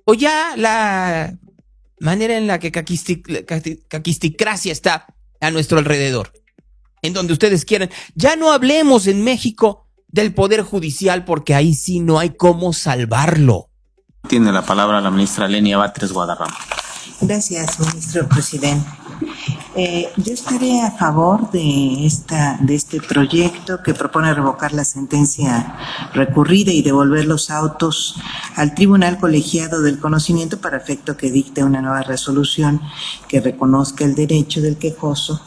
[SPEAKER 3] o ya la manera en la que caquisticracia está a nuestro alrededor, en donde ustedes quieran. Ya no hablemos en México del Poder Judicial, porque ahí sí no hay cómo salvarlo.
[SPEAKER 10] Tiene la palabra la ministra Lenia Batres Guadarrama.
[SPEAKER 11] Gracias, ministro presidente. Yo estaré a favor de este proyecto que propone revocar la sentencia recurrida y devolver los autos al Tribunal Colegiado del Conocimiento para efecto que dicte una nueva resolución que reconozca el derecho del quejoso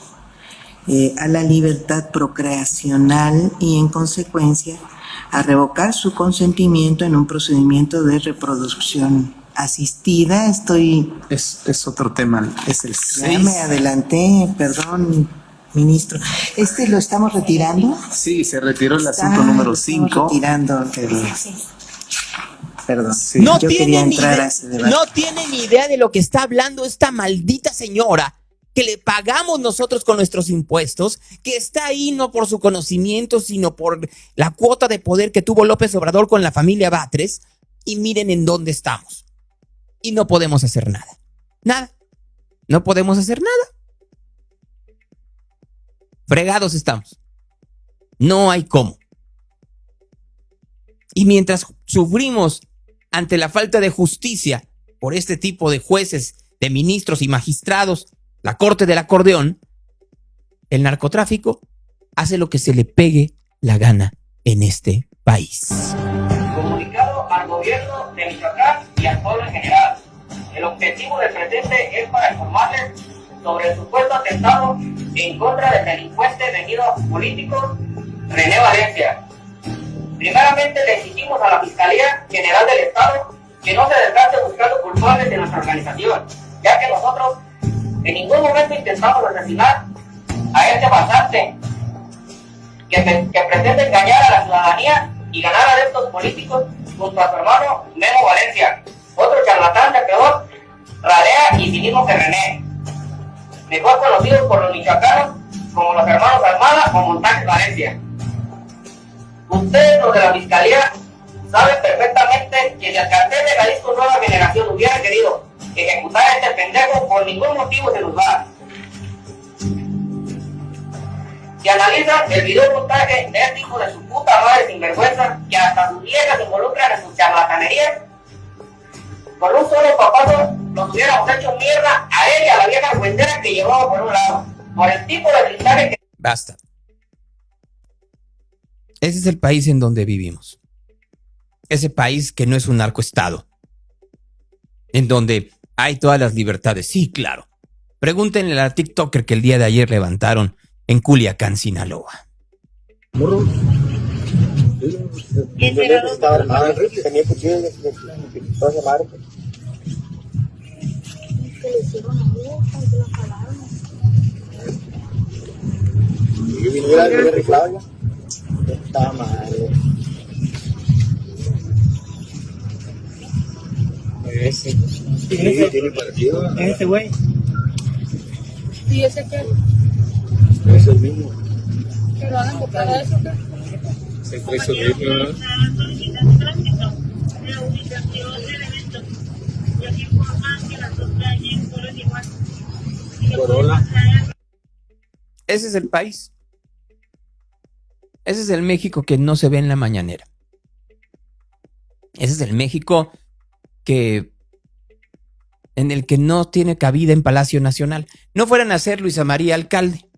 [SPEAKER 11] a la libertad procreacional y, en consecuencia, a revocar su consentimiento en un procedimiento de reproducción asistida.
[SPEAKER 10] Es otro tema, es el 6.
[SPEAKER 11] Ya me adelanté, perdón, ministro. ¿Lo estamos retirando?
[SPEAKER 10] Sí, se retiró el asunto número 5.
[SPEAKER 11] Retirando. Perdón.
[SPEAKER 10] Sí.
[SPEAKER 3] No
[SPEAKER 11] Yo quería entrar a ese debate.
[SPEAKER 3] No tiene ni idea de lo que está hablando esta maldita señora que le pagamos nosotros con nuestros impuestos, que está ahí no por su conocimiento, sino por la cuota de poder que tuvo López Obrador con la familia Batres. Y miren en dónde estamos. Y no podemos hacer nada. Nada. No podemos hacer nada. Fregados estamos. No hay cómo. Y mientras sufrimos ante la falta de justicia por este tipo de jueces, de ministros y magistrados, la corte del acordeón, el narcotráfico hace lo que se le pegue la gana en este país.
[SPEAKER 12] Comunicado al gobierno de Michoacán y al pueblo en general. El objetivo del presente es para informarles sobre el supuesto atentado en contra del delincuente venido político René Valencia. Primeramente le exigimos a la Fiscalía General del Estado que no se desgaste buscando culpables de nuestra organización, ya que nosotros en ningún momento intentamos asesinar a este pasante que pretende engañar a la ciudadanía y ganar adeptos políticos junto a su hermano Memo Valencia, otro charlatán de peor ralea y cinismo que René, mejor conocidos por los michoacanos como los hermanos Almada o Montajes Valencia. Ustedes, los de la Fiscalía, saben perfectamente que si el cartel de Jalisco Nueva Generación hubiera querido ejecutar a este pendejo, por ningún motivo se nos va. Si analizan el video montaje de este hijo de su puta madre sinvergüenza, que hasta sus viejas se involucran en sus charlatanerías, con un solo papazo nos hubiéramos hecho mierda a él y a la vieja cuentera que llevaba por un lado, por el tipo de blindaje que...
[SPEAKER 3] Basta. Ese es el país en donde vivimos. Ese país que no es un narcoestado, en donde hay todas las libertades. Sí, claro. Pregúntenle a la TikToker que el día de ayer levantaron en Culiacán, Sinaloa.
[SPEAKER 13] Está mal. Ese. ¿Tiene partido? Ese güey.
[SPEAKER 14] ¿Y ese qué?
[SPEAKER 13] Es el mismo.
[SPEAKER 14] ¿Que lo han invocado a eso qué?
[SPEAKER 13] Se fue su mismo.
[SPEAKER 3] Ese es el país. Ese es el México que no se ve en la mañanera. Ese es el México en el que no tiene cabida en Palacio Nacional. No fueran a ser Luisa María alcalde.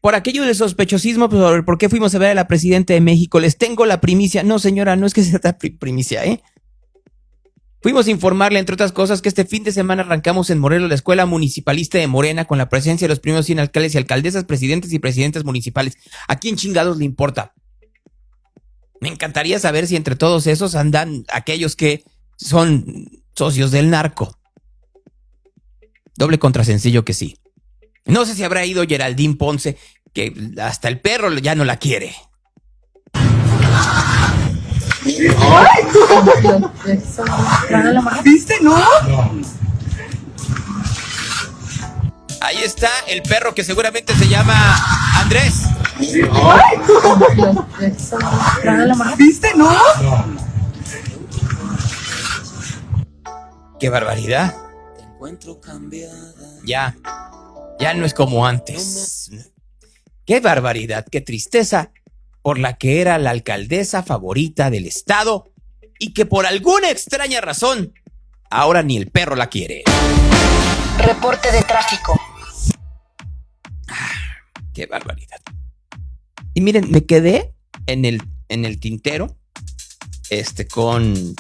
[SPEAKER 3] Por aquello del sospechosismo sobre por qué fuimos a ver a la presidenta de México, les tengo la primicia. No, señora, no es que sea primicia, ¿eh? Fuimos a informarle, entre otras cosas, que este fin de semana arrancamos en Morelos la escuela municipalista de Morena con la presencia de los primeros 100 alcaldes y alcaldesas, presidentes y presidentas municipales. ¿A quién chingados le importa? Me encantaría saber si entre todos esos andan aquellos que son socios del narco. Doble contrasencillo que sí. No sé si habrá ido Geraldine Ponce, que hasta el perro ya no la quiere.
[SPEAKER 15] ¿Viste, no?
[SPEAKER 3] Ahí está el perro que seguramente se llama Andrés.
[SPEAKER 15] ¿Viste, no?
[SPEAKER 3] ¡Qué barbaridad! Ya no es como antes. ¡Qué barbaridad! ¡Qué tristeza! Por la que era la alcaldesa favorita del estado y que por alguna extraña razón ahora ni el perro la quiere.
[SPEAKER 2] Reporte de tráfico.
[SPEAKER 3] ¡Qué barbaridad! Y miren, me quedé en el tintero con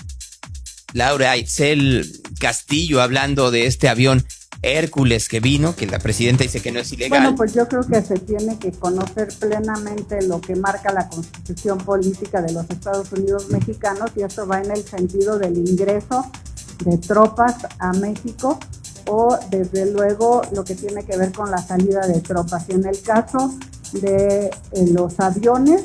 [SPEAKER 3] Laura Itzel Castillo hablando de este avión Hércules que vino, que la presidenta dice que no es ilegal.
[SPEAKER 16] Bueno, pues yo creo que se tiene que conocer plenamente lo que marca la Constitución Política de los Estados Unidos Mexicanos, y esto va en el sentido del ingreso de tropas a México o desde luego lo que tiene que ver con la salida de tropas. Y en el caso de los aviones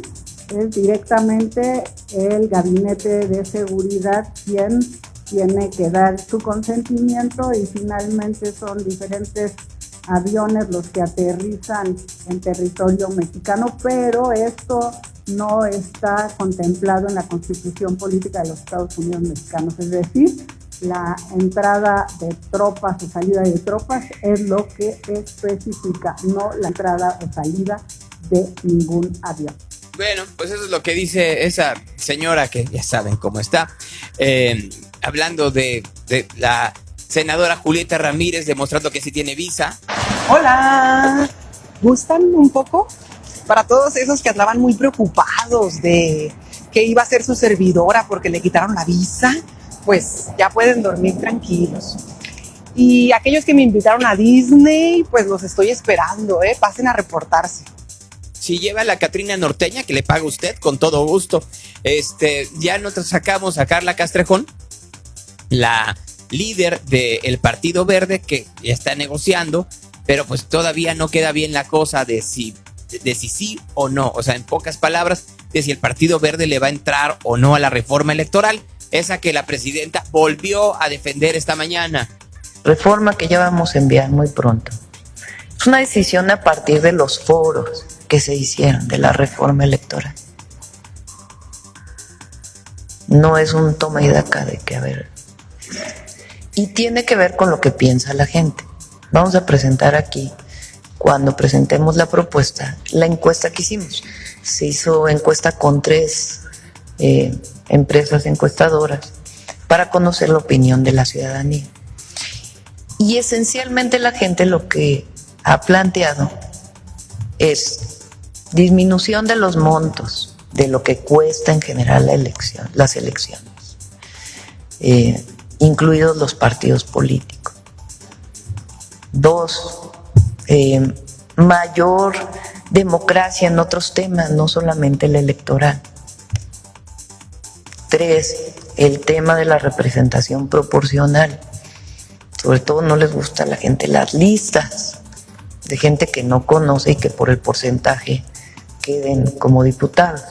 [SPEAKER 16] es directamente el Gabinete de Seguridad quien tiene que dar su consentimiento, y finalmente son diferentes aviones los que aterrizan en territorio mexicano, pero esto no está contemplado en la Constitución Política de los Estados Unidos Mexicanos. Es decir, la entrada de tropas o salida de tropas es lo que especifica, no la entrada o salida de ningún avión.
[SPEAKER 3] Bueno, pues eso es lo que dice esa señora que ya saben cómo está. Hablando de la senadora Julieta Ramírez demostrando que sí tiene visa.
[SPEAKER 15] Hola, ¿gustan un poco? Para todos esos que andaban muy preocupados de qué iba a ser su servidora porque le quitaron la visa, pues ya pueden dormir tranquilos. Y aquellos que me invitaron a Disney, pues los estoy esperando, pasen a reportarse.
[SPEAKER 3] Si lleva la Catrina Norteña, que le paga usted, con todo gusto. Ya nosotros sacamos a Carla Castrejón, la líder del Partido Verde, que ya está negociando, pero pues todavía no queda bien la cosa de si sí o no. O sea, en pocas palabras, de si el Partido Verde le va a entrar o no a la reforma electoral, esa que la presidenta volvió a defender esta mañana.
[SPEAKER 6] Reforma que ya vamos a enviar muy pronto. Es una decisión a partir de los foros que se hicieron de la reforma electoral. No es un toma y daca de que, a ver. Y tiene que ver con lo que piensa la gente. Vamos a presentar aquí, cuando presentemos la propuesta, la encuesta que hicimos. Se hizo encuesta con 3 empresas encuestadoras para conocer la opinión de la ciudadanía. Y esencialmente la gente lo que ha planteado es disminución de los montos de lo que cuesta en general las elecciones, incluidos los partidos políticos. 2, mayor democracia en otros temas, no solamente el electoral. 3, el tema de la representación proporcional. Sobre todo no les gusta a la gente las listas de gente que no conoce y que por el porcentaje queden como diputados.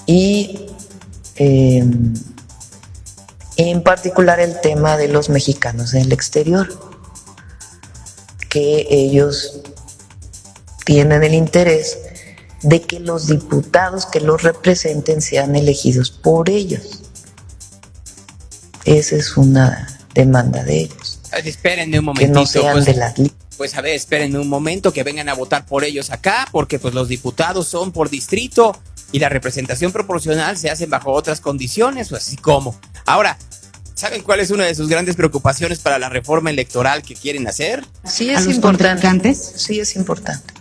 [SPEAKER 6] Y en particular el tema de los mexicanos en el exterior, que ellos tienen el interés de que los diputados que los representen sean elegidos por ellos. Esa es una demanda de ellos.
[SPEAKER 3] Espérenme un
[SPEAKER 6] que
[SPEAKER 3] momentito.
[SPEAKER 6] no sean
[SPEAKER 3] Pues,
[SPEAKER 6] de las
[SPEAKER 3] pues a ver, espérenme un momento, que vengan a votar por ellos acá, porque pues los diputados son por distrito y la representación proporcional se hace bajo otras condiciones, o así como. Ahora, ¿saben cuál es una de sus grandes preocupaciones para la reforma electoral que quieren hacer?
[SPEAKER 6] Sí es importante. Sí es importante.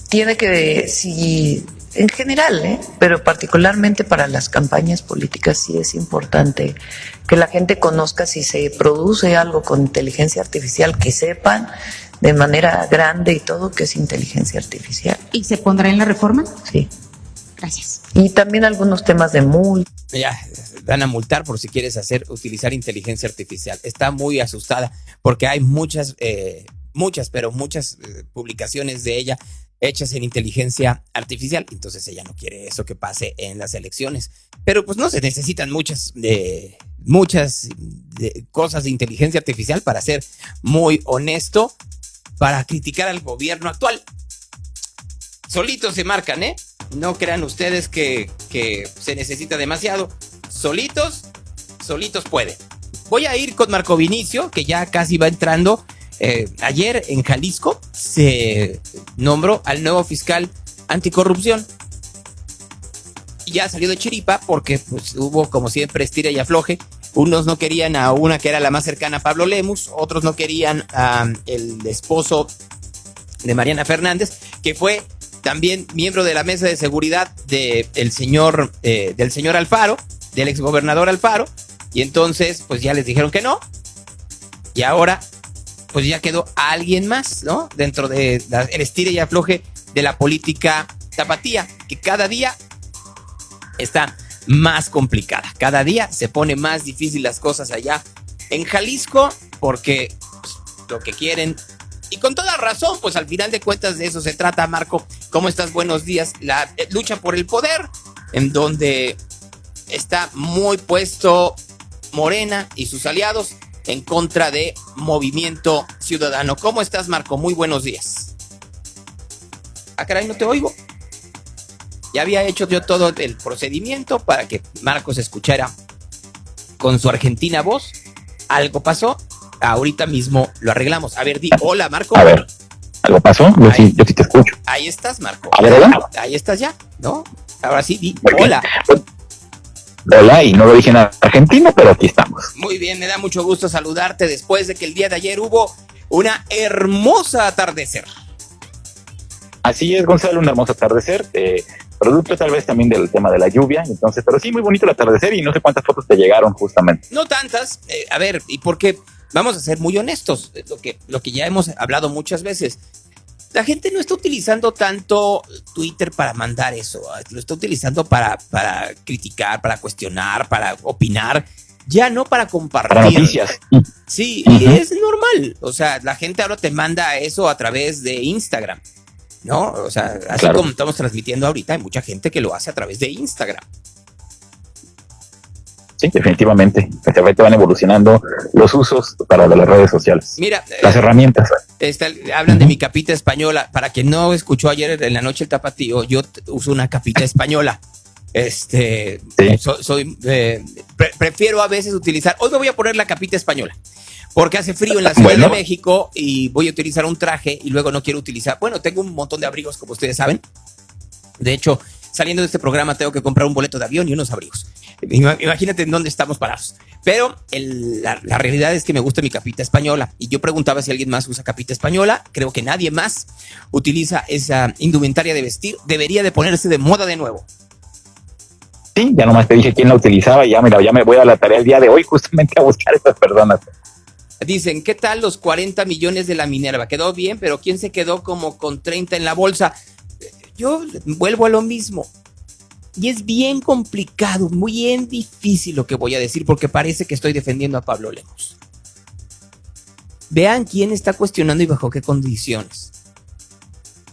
[SPEAKER 6] Tiene que, si en general, pero particularmente para las campañas políticas sí es importante que la gente conozca si se produce algo con inteligencia artificial, que sepan de manera grande y todo que es inteligencia artificial.
[SPEAKER 7] ¿Y se pondrá en la reforma?
[SPEAKER 6] Sí.
[SPEAKER 7] Gracias.
[SPEAKER 6] Y también algunos temas de multa.
[SPEAKER 3] Ya, van a multar por si quieres utilizar inteligencia artificial. Está muy asustada porque hay muchas publicaciones de ella hechas en inteligencia artificial. Entonces ella no quiere eso que pase en las elecciones. Pero pues no se necesitan muchas cosas de inteligencia artificial, para ser muy honesto, para criticar al gobierno actual. Solitos se marcan, ¿eh? No crean ustedes que se necesita demasiado. Solitos pueden. Voy a ir con Marco Vinicio, que ya casi va entrando. Ayer en Jalisco se nombró al nuevo fiscal anticorrupción. Y ya salió de chiripa porque pues, hubo, como siempre, estira y afloje. Unos no querían a una que era la más cercana a Pablo Lemus, otros no querían a el esposo de Mariana Fernández, que fue también miembro de la mesa de seguridad del señor Alfaro, del exgobernador Alfaro. Y entonces pues ya les dijeron que no. Y ahora pues ya quedó alguien más, ¿no? Dentro de el estire y afloje de la política tapatía, que cada día está más complicada. Cada día se pone más difícil las cosas allá en Jalisco, porque pues, lo que quieren, y con toda razón, pues al final de cuentas de eso se trata. Marco, ¿cómo estás? Buenos días. La lucha por el poder, en donde está muy puesto Morena y sus aliados en contra de Movimiento Ciudadano. ¿Cómo estás, Marco? Muy buenos días. Ah, caray, no te oigo. Ya había hecho yo todo el procedimiento para que Marco se escuchara con su argentina voz. Algo pasó. Ahorita mismo lo arreglamos. A ver, di hola, Marco.
[SPEAKER 17] A ver, ¿algo pasó? Yo sí te escucho.
[SPEAKER 3] Ahí estás, Marco.
[SPEAKER 17] A ver, hola.
[SPEAKER 3] Ahí estás ya, ¿no? Ahora sí, di
[SPEAKER 17] Muy
[SPEAKER 3] hola.
[SPEAKER 17] bien. Hola, y no lo dije en argentino, pero aquí estamos.
[SPEAKER 3] Muy bien, me da mucho gusto saludarte después de que el día de ayer hubo una hermosa atardecer.
[SPEAKER 17] Así es, Gonzalo, un hermoso atardecer, producto tal vez también del tema de la lluvia, entonces, pero sí, muy bonito el atardecer y no sé cuántas fotos te llegaron justamente.
[SPEAKER 3] No tantas, a ver, y porque vamos a ser muy honestos, lo que ya hemos hablado muchas veces. La gente no está utilizando tanto Twitter para mandar eso, lo está utilizando para criticar, para cuestionar, para opinar, ya no para compartir.
[SPEAKER 17] Para noticias.
[SPEAKER 3] Sí, y es normal, o sea, la gente ahora te manda eso a través de Instagram, ¿no? O sea, así
[SPEAKER 17] Claro.
[SPEAKER 3] como estamos transmitiendo ahorita, hay mucha gente que lo hace a través de Instagram.
[SPEAKER 17] Sí, definitivamente. Efectivamente van evolucionando los usos para las redes sociales.
[SPEAKER 3] Mira,
[SPEAKER 17] las herramientas.
[SPEAKER 3] Hablan de mi capita española. Para quien no escuchó ayer en la noche el tapatío, yo uso una capita española. Prefiero a veces utilizar. Hoy me voy a poner la capita española porque hace frío en la Ciudad de México y voy a utilizar un traje y luego no quiero utilizar. Bueno, tengo un montón de abrigos, como ustedes saben. De hecho, saliendo de este programa tengo que comprar un boleto de avión y unos abrigos. Imagínate en dónde estamos parados. Pero la realidad es que me gusta mi capita española. Y yo preguntaba si alguien más usa capita española. Creo que nadie más utiliza esa indumentaria de vestir. Debería de ponerse de moda de nuevo.
[SPEAKER 17] Sí, ya nomás te dije quién la utilizaba y ya me voy a la tarea el día de hoy justamente a buscar a estas personas.
[SPEAKER 3] Dicen, ¿qué tal los 40 millones de la Minerva? Quedó bien, pero ¿quién se quedó como con 30 en la bolsa? Yo vuelvo a lo mismo. Y es bien complicado, muy bien difícil lo que voy a decir, porque parece que estoy defendiendo a Pablo Lemus. Vean quién está cuestionando y bajo qué condiciones.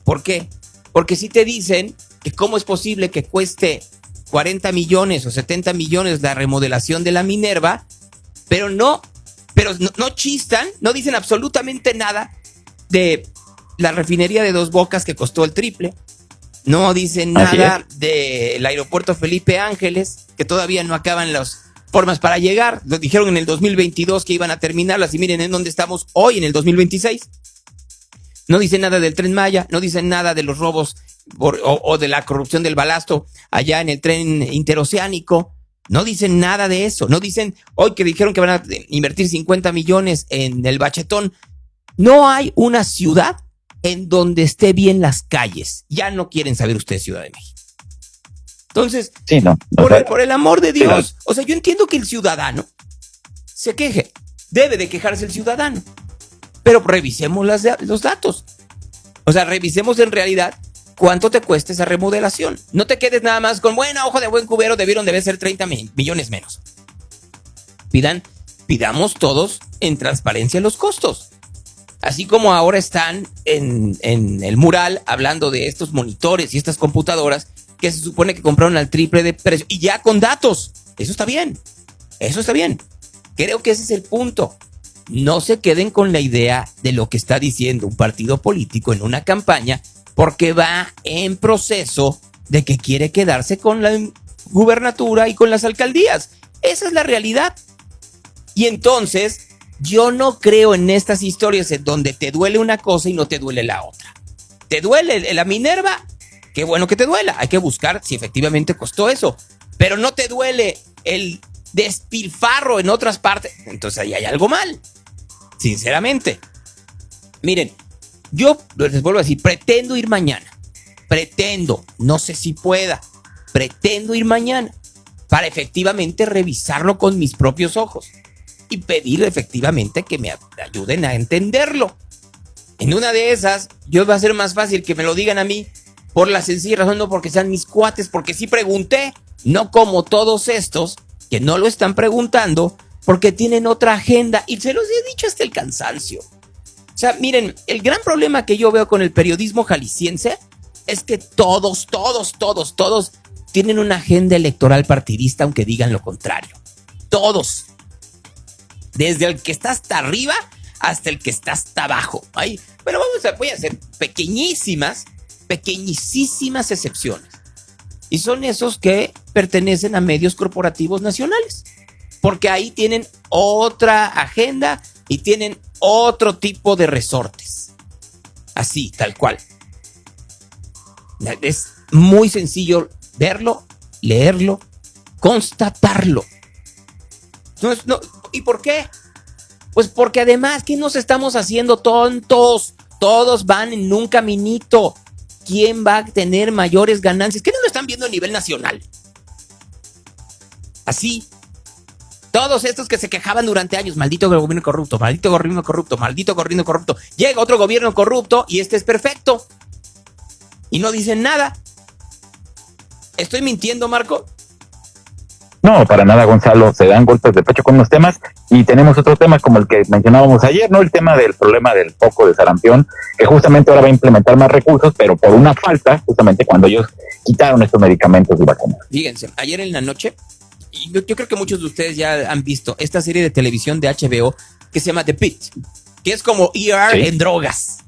[SPEAKER 3] ¿Por qué? Porque si te dicen que cómo es posible que cueste 40 millones o 70 millones la remodelación de la Minerva, pero no chistan, no dicen absolutamente nada de la refinería de Dos Bocas que costó el triple. No dicen nada del aeropuerto Felipe Ángeles, que todavía no acaban formas para llegar. Nos dijeron en el 2022 que iban a terminarlas y miren en dónde estamos hoy, en el 2026. No dicen nada del Tren Maya, no dicen nada de los robos o de la corrupción del balasto allá en el tren interoceánico. No dicen nada de eso. No dicen hoy que dijeron que van a invertir 50 millones en el Bachetón. No hay una ciudad en donde esté bien las calles. Ya no quieren saber ustedes Ciudad de México. Entonces,
[SPEAKER 17] sí, no.
[SPEAKER 3] Por el amor de Dios, o sea, yo entiendo que el ciudadano se queje. Debe de quejarse el ciudadano. Pero revisemos los datos. O sea, revisemos en realidad cuánto te cuesta esa remodelación. No te quedes nada más con, bueno, ojo de buen cubero, debe ser 30 millones menos. Pidamos todos en transparencia los costos. Así como ahora están en el mural hablando de estos monitores y estas computadoras que se supone que compraron al triple de precio y ya con datos. Eso está bien. Eso está bien. Creo que ese es el punto. No se queden con la idea de lo que está diciendo un partido político en una campaña porque va en proceso de que quiere quedarse con la gubernatura y con las alcaldías. Esa es la realidad. Y entonces, yo no creo en estas historias en donde te duele una cosa y no te duele la otra. ¿Te duele la Minerva? Qué bueno que te duela. Hay que buscar si efectivamente costó eso. Pero no te duele el despilfarro en otras partes. Entonces ahí hay algo mal. Sinceramente. Miren, yo les vuelvo a decir, pretendo ir mañana. No sé si pueda. Pretendo ir mañana para efectivamente revisarlo con mis propios ojos y pedir efectivamente que me ayuden a entenderlo. En una de esas, yo va a ser más fácil que me lo digan a mí por la sencilla razón, no porque sean mis cuates, porque sí pregunté, no como todos estos que no lo están preguntando porque tienen otra agenda y se los he dicho hasta el cansancio. O sea, miren, el gran problema que yo veo con el periodismo jalisciense es que todos tienen una agenda electoral partidista, aunque digan lo contrario. Todos. Desde el que está hasta arriba hasta el que está hasta abajo. Ay, pero voy a hacer pequeñísimas excepciones. Y son esos que pertenecen a medios corporativos nacionales. Porque ahí tienen otra agenda y tienen otro tipo de resortes. Así, tal cual. Es muy sencillo verlo, leerlo, constatarlo. No, ¿y por qué? Pues porque además, ¿qué nos estamos haciendo tontos? Todos van en un caminito. ¿Quién va a tener mayores ganancias? ¿Qué no lo están viendo a nivel nacional? Así. Todos estos que se quejaban durante años, maldito gobierno corrupto, maldito gobierno corrupto, maldito gobierno corrupto. Llega otro gobierno corrupto y este es perfecto. Y no dicen nada. ¿Estoy mintiendo, Marco?
[SPEAKER 17] No, para nada, Gonzalo. Se dan golpes de pecho con los temas y tenemos otro tema como el que mencionábamos ayer, ¿no? El tema del problema del foco de sarampión, que justamente ahora va a implementar más recursos, pero por una falta, justamente cuando ellos quitaron estos medicamentos de vacunas.
[SPEAKER 3] Fíjense, ayer en la noche, y yo creo que muchos de ustedes ya han visto esta serie de televisión de HBO que se llama The Pitt, que es como ER en drogas,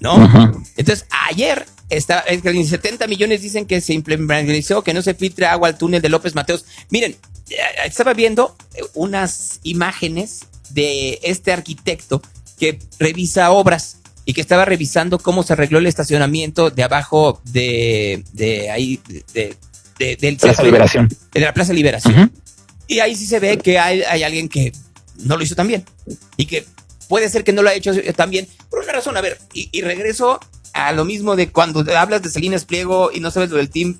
[SPEAKER 3] ¿no? Uh-huh. Entonces, ayer en 70 millones dicen que se implementó, que no se filtre agua al túnel de López Mateos. Miren, estaba viendo unas imágenes de este arquitecto que revisa obras y que estaba revisando cómo se arregló el estacionamiento de abajo de
[SPEAKER 17] Plaza Liberación.
[SPEAKER 3] De la Plaza Liberación. Uh-huh. Y ahí sí se ve que hay alguien que no lo hizo tan bien y que puede ser que no lo ha hecho tan bien por una razón. A ver, y regreso a lo mismo de cuando hablas de Salinas Pliego y no sabes lo del team,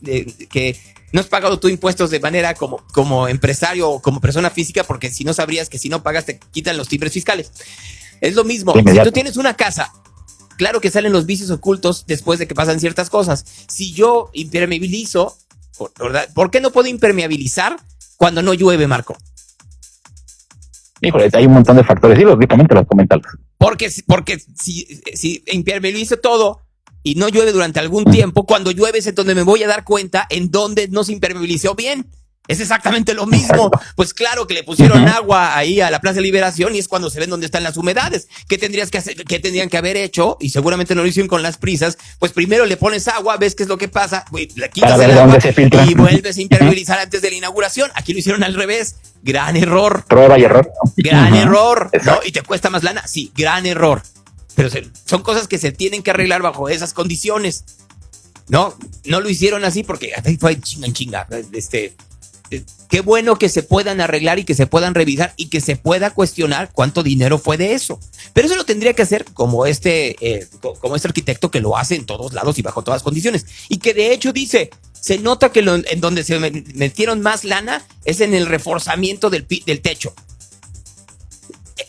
[SPEAKER 3] que no has pagado tú impuestos de manera como empresario o como persona física, porque si no sabrías que si no pagas te quitan los timbres fiscales. Es lo mismo. Si tú tienes una casa, claro que salen los vicios ocultos después de que pasan ciertas cosas. Si yo impermeabilizo, ¿verdad? ¿Por qué no puedo impermeabilizar cuando no llueve, Marco?
[SPEAKER 17] Híjole, hay un montón de factores. Sí, lógicamente los comentarios.
[SPEAKER 3] Porque si impermeabilizo todo y no llueve durante algún tiempo, cuando llueve es en donde me voy a dar cuenta en donde no se impermeabilizó bien. Es exactamente lo mismo. Pues claro que le pusieron agua ahí a la Plaza de Liberación y es cuando se ven dónde están las humedades. ¿Qué tendrías que hacer? ¿Qué tendrían que haber hecho? Y seguramente no lo hicieron con las prisas. Pues primero le pones agua, ves qué es lo que pasa, le quitas el agua y vuelves a impermeabilizar antes de la inauguración. Aquí lo hicieron al revés. Gran error.
[SPEAKER 17] Prueba y error.
[SPEAKER 3] Gran error. ¿No? Y te cuesta más lana. Sí, gran error. Pero son cosas que se tienen que arreglar bajo esas condiciones. No lo hicieron así porque fue chinga. Qué bueno que se puedan arreglar y que se puedan revisar y que se pueda cuestionar cuánto dinero fue de eso. Pero eso lo tendría que hacer como este arquitecto que lo hace en todos lados y bajo todas condiciones. Y que de hecho dice, se nota que en donde se metieron más lana es en el reforzamiento del techo.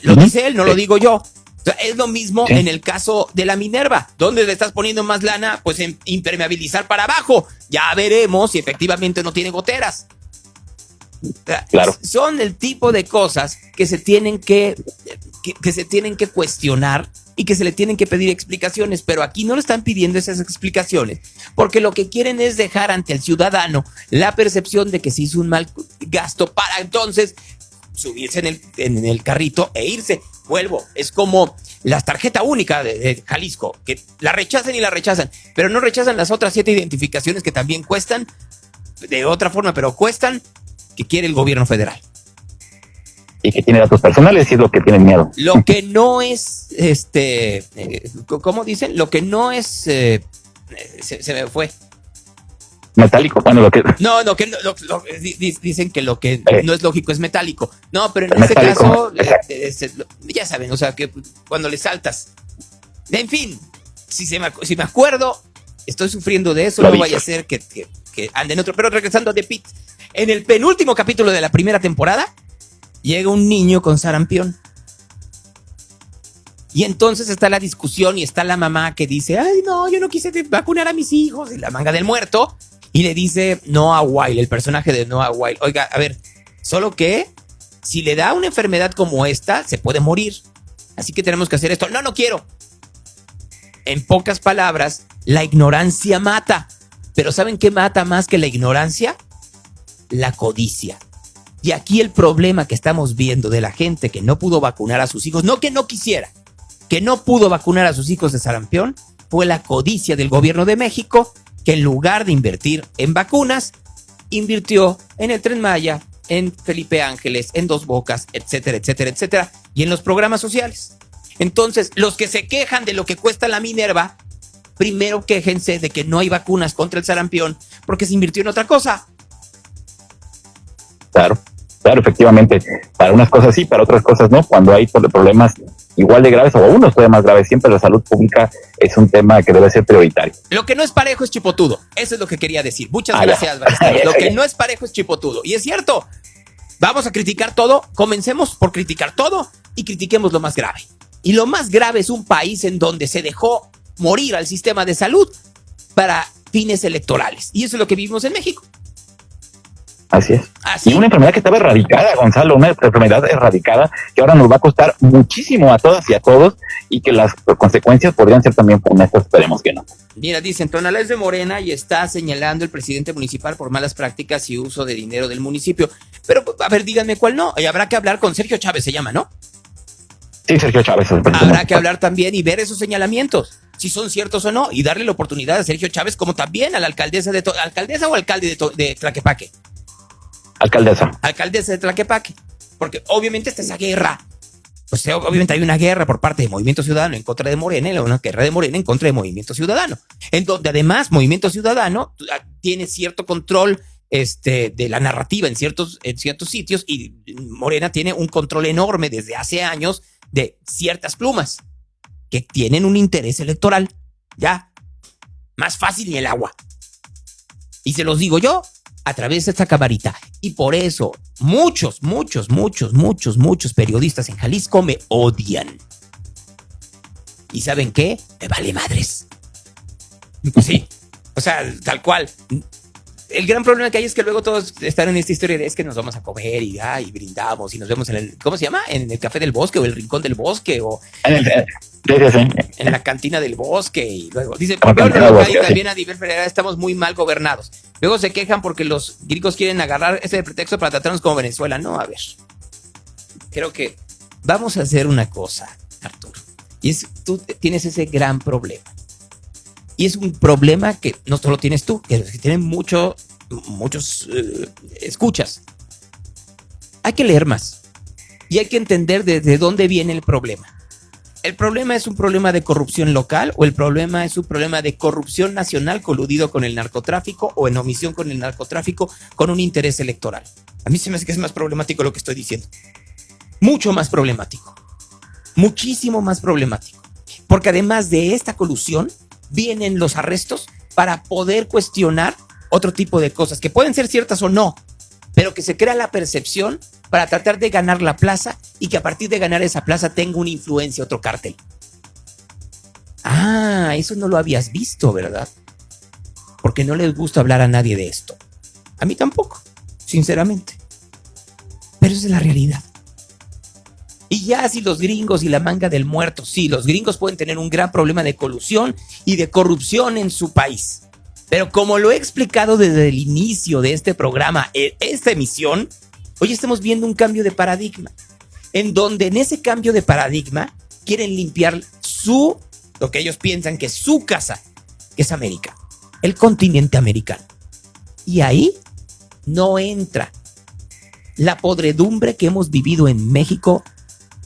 [SPEAKER 3] Lo dice él, no lo digo yo. O sea, es lo mismo en el caso de la Minerva. ¿Dónde le estás poniendo más lana? Pues en impermeabilizar para abajo. Ya veremos si efectivamente no tiene goteras. Claro. Son el tipo de cosas que se tienen que se tienen que cuestionar y que se le tienen que pedir explicaciones, pero aquí no le están pidiendo esas explicaciones porque lo que quieren es dejar ante el ciudadano la percepción de que se hizo un mal gasto para entonces subirse en el carrito e irse. Vuelvo, es como la tarjeta única de Jalisco, que la rechazan y la rechazan, pero no rechazan las otras 7 identificaciones que también cuestan de otra forma, pero cuestan, que quiere el gobierno federal.
[SPEAKER 17] Y que tiene datos personales y es lo que tienen miedo.
[SPEAKER 3] Lo que no es, ¿cómo dicen? Lo que no es, se me fue.
[SPEAKER 17] Metálico, bueno, lo que...
[SPEAKER 3] No, dicen que lo que no es lógico es metálico. No, pero en este caso, ya saben, o sea, que cuando le saltas. En fin, si me acuerdo, estoy sufriendo de eso, no vaya a ser que anden otro. Pero regresando a The Pit, en el penúltimo capítulo de la primera temporada, llega un niño con sarampión. Y entonces está la discusión y está la mamá que dice, ay, no, yo no quise vacunar a mis hijos. Y la manga del muerto. Y le dice Noah Wyle, el personaje de Noah Wyle, oiga, a ver, solo que si le da una enfermedad como esta, se puede morir. Así que tenemos que hacer esto. No quiero. En pocas palabras, la ignorancia mata. Pero ¿saben qué mata más que la ignorancia? La codicia. Y aquí el problema que estamos viendo de la gente que no pudo vacunar a sus hijos, no que no quisiera, que no pudo vacunar a sus hijos de sarampión, fue la codicia del gobierno de México, que en lugar de invertir en vacunas, invirtió en el Tren Maya, en Felipe Ángeles, en Dos Bocas, etcétera, etcétera, etcétera, y en los programas sociales. Entonces, los que se quejan de lo que cuesta la Minerva, primero quéjense de que no hay vacunas contra el sarampión, porque se invirtió en otra cosa.
[SPEAKER 17] Claro, efectivamente, para unas cosas sí, para otras cosas no, cuando hay problemas igual de graves o unos todavía más graves, siempre la salud pública es un tema que debe ser prioritario.
[SPEAKER 3] Lo que no es parejo es chipotudo, eso es lo que quería decir. Muchas gracias, Ballesteros. Lo que no es parejo es chipotudo, y es cierto, vamos a criticar todo, comencemos por criticar todo y critiquemos lo más grave. Y lo más grave es un país en donde se dejó morir al sistema de salud para fines electorales, y eso es lo que vivimos en México.
[SPEAKER 17] Así es. Y una enfermedad que estaba erradicada, Gonzalo, una enfermedad erradicada que ahora nos va a costar muchísimo a todas y a todos y que las consecuencias podrían ser también funestas, esperemos que no.
[SPEAKER 3] Mira, dicen, Tonalá es de Morena y está señalando el presidente municipal por malas prácticas y uso de dinero del municipio. Pero, a ver, díganme cuál no. Y habrá que hablar con Sergio Chávez, se llama, ¿no?
[SPEAKER 17] Sí, Sergio Chávez.
[SPEAKER 3] Habrá que hablar también y ver esos señalamientos, si son ciertos o no, y darle la oportunidad a Sergio Chávez, como también a la alcaldesa ¿alcaldesa o alcalde de Tlaquepaque? Alcaldesa de Tlaquepaque, porque obviamente está esa guerra, pues obviamente hay una guerra por parte de Movimiento Ciudadano en contra de Morena, una guerra de Morena en contra de Movimiento Ciudadano, en donde además Movimiento Ciudadano tiene cierto control de la narrativa en ciertos sitios y Morena tiene un control enorme desde hace años de ciertas plumas que tienen un interés electoral, ya, más fácil ni el agua. Y se los digo yo, a través de esta camarita. Y por eso muchos periodistas en Jalisco me odian. ¿Y saben qué? Me vale madres. Pues sí, o sea, tal cual. El gran problema que hay es que luego todos están en esta historia de es que nos vamos a comer y brindamos y nos vemos en el, ¿cómo se llama? En el Café del Bosque o el Rincón del Bosque o... En la cantina del bosque. Y luego dice,
[SPEAKER 17] La cantina del bosque,
[SPEAKER 3] también a Diver Ferreira, estamos muy mal gobernados. Luego se quejan porque los gringos quieren agarrar ese pretexto para tratarnos como Venezuela. No, a ver. Creo que vamos a hacer una cosa, Arturo. Y es, tú tienes ese gran problema. Y es un problema que no solo tienes tú, que tienen muchos escuchas. Hay que leer más. Y hay que entender desde dónde viene el problema. ¿El problema es un problema de corrupción local o el problema es un problema de corrupción nacional coludido con el narcotráfico o en omisión con el narcotráfico con un interés electoral? A mí se me hace que es más problemático lo que estoy diciendo. Mucho más problemático. Muchísimo más problemático. Porque además de esta colusión, vienen los arrestos para poder cuestionar otro tipo de cosas que pueden ser ciertas o no, pero que se crea la percepción para tratar de ganar la plaza y que a partir de ganar esa plaza tenga una influencia otro cártel. Ah, eso no lo habías visto, ¿verdad? Porque no les gusta hablar a nadie de esto. A mí tampoco, sinceramente. Pero esa es la realidad. Y ya si los gringos y la manga del muerto, sí, los gringos pueden tener un gran problema de colusión y de corrupción en su país. Pero como lo he explicado desde el inicio de este programa, en esta emisión, hoy estamos viendo un cambio de paradigma, en donde en ese cambio de paradigma quieren limpiar lo que ellos piensan que es su casa, que es América, el continente americano. Y ahí no entra la podredumbre que hemos vivido en México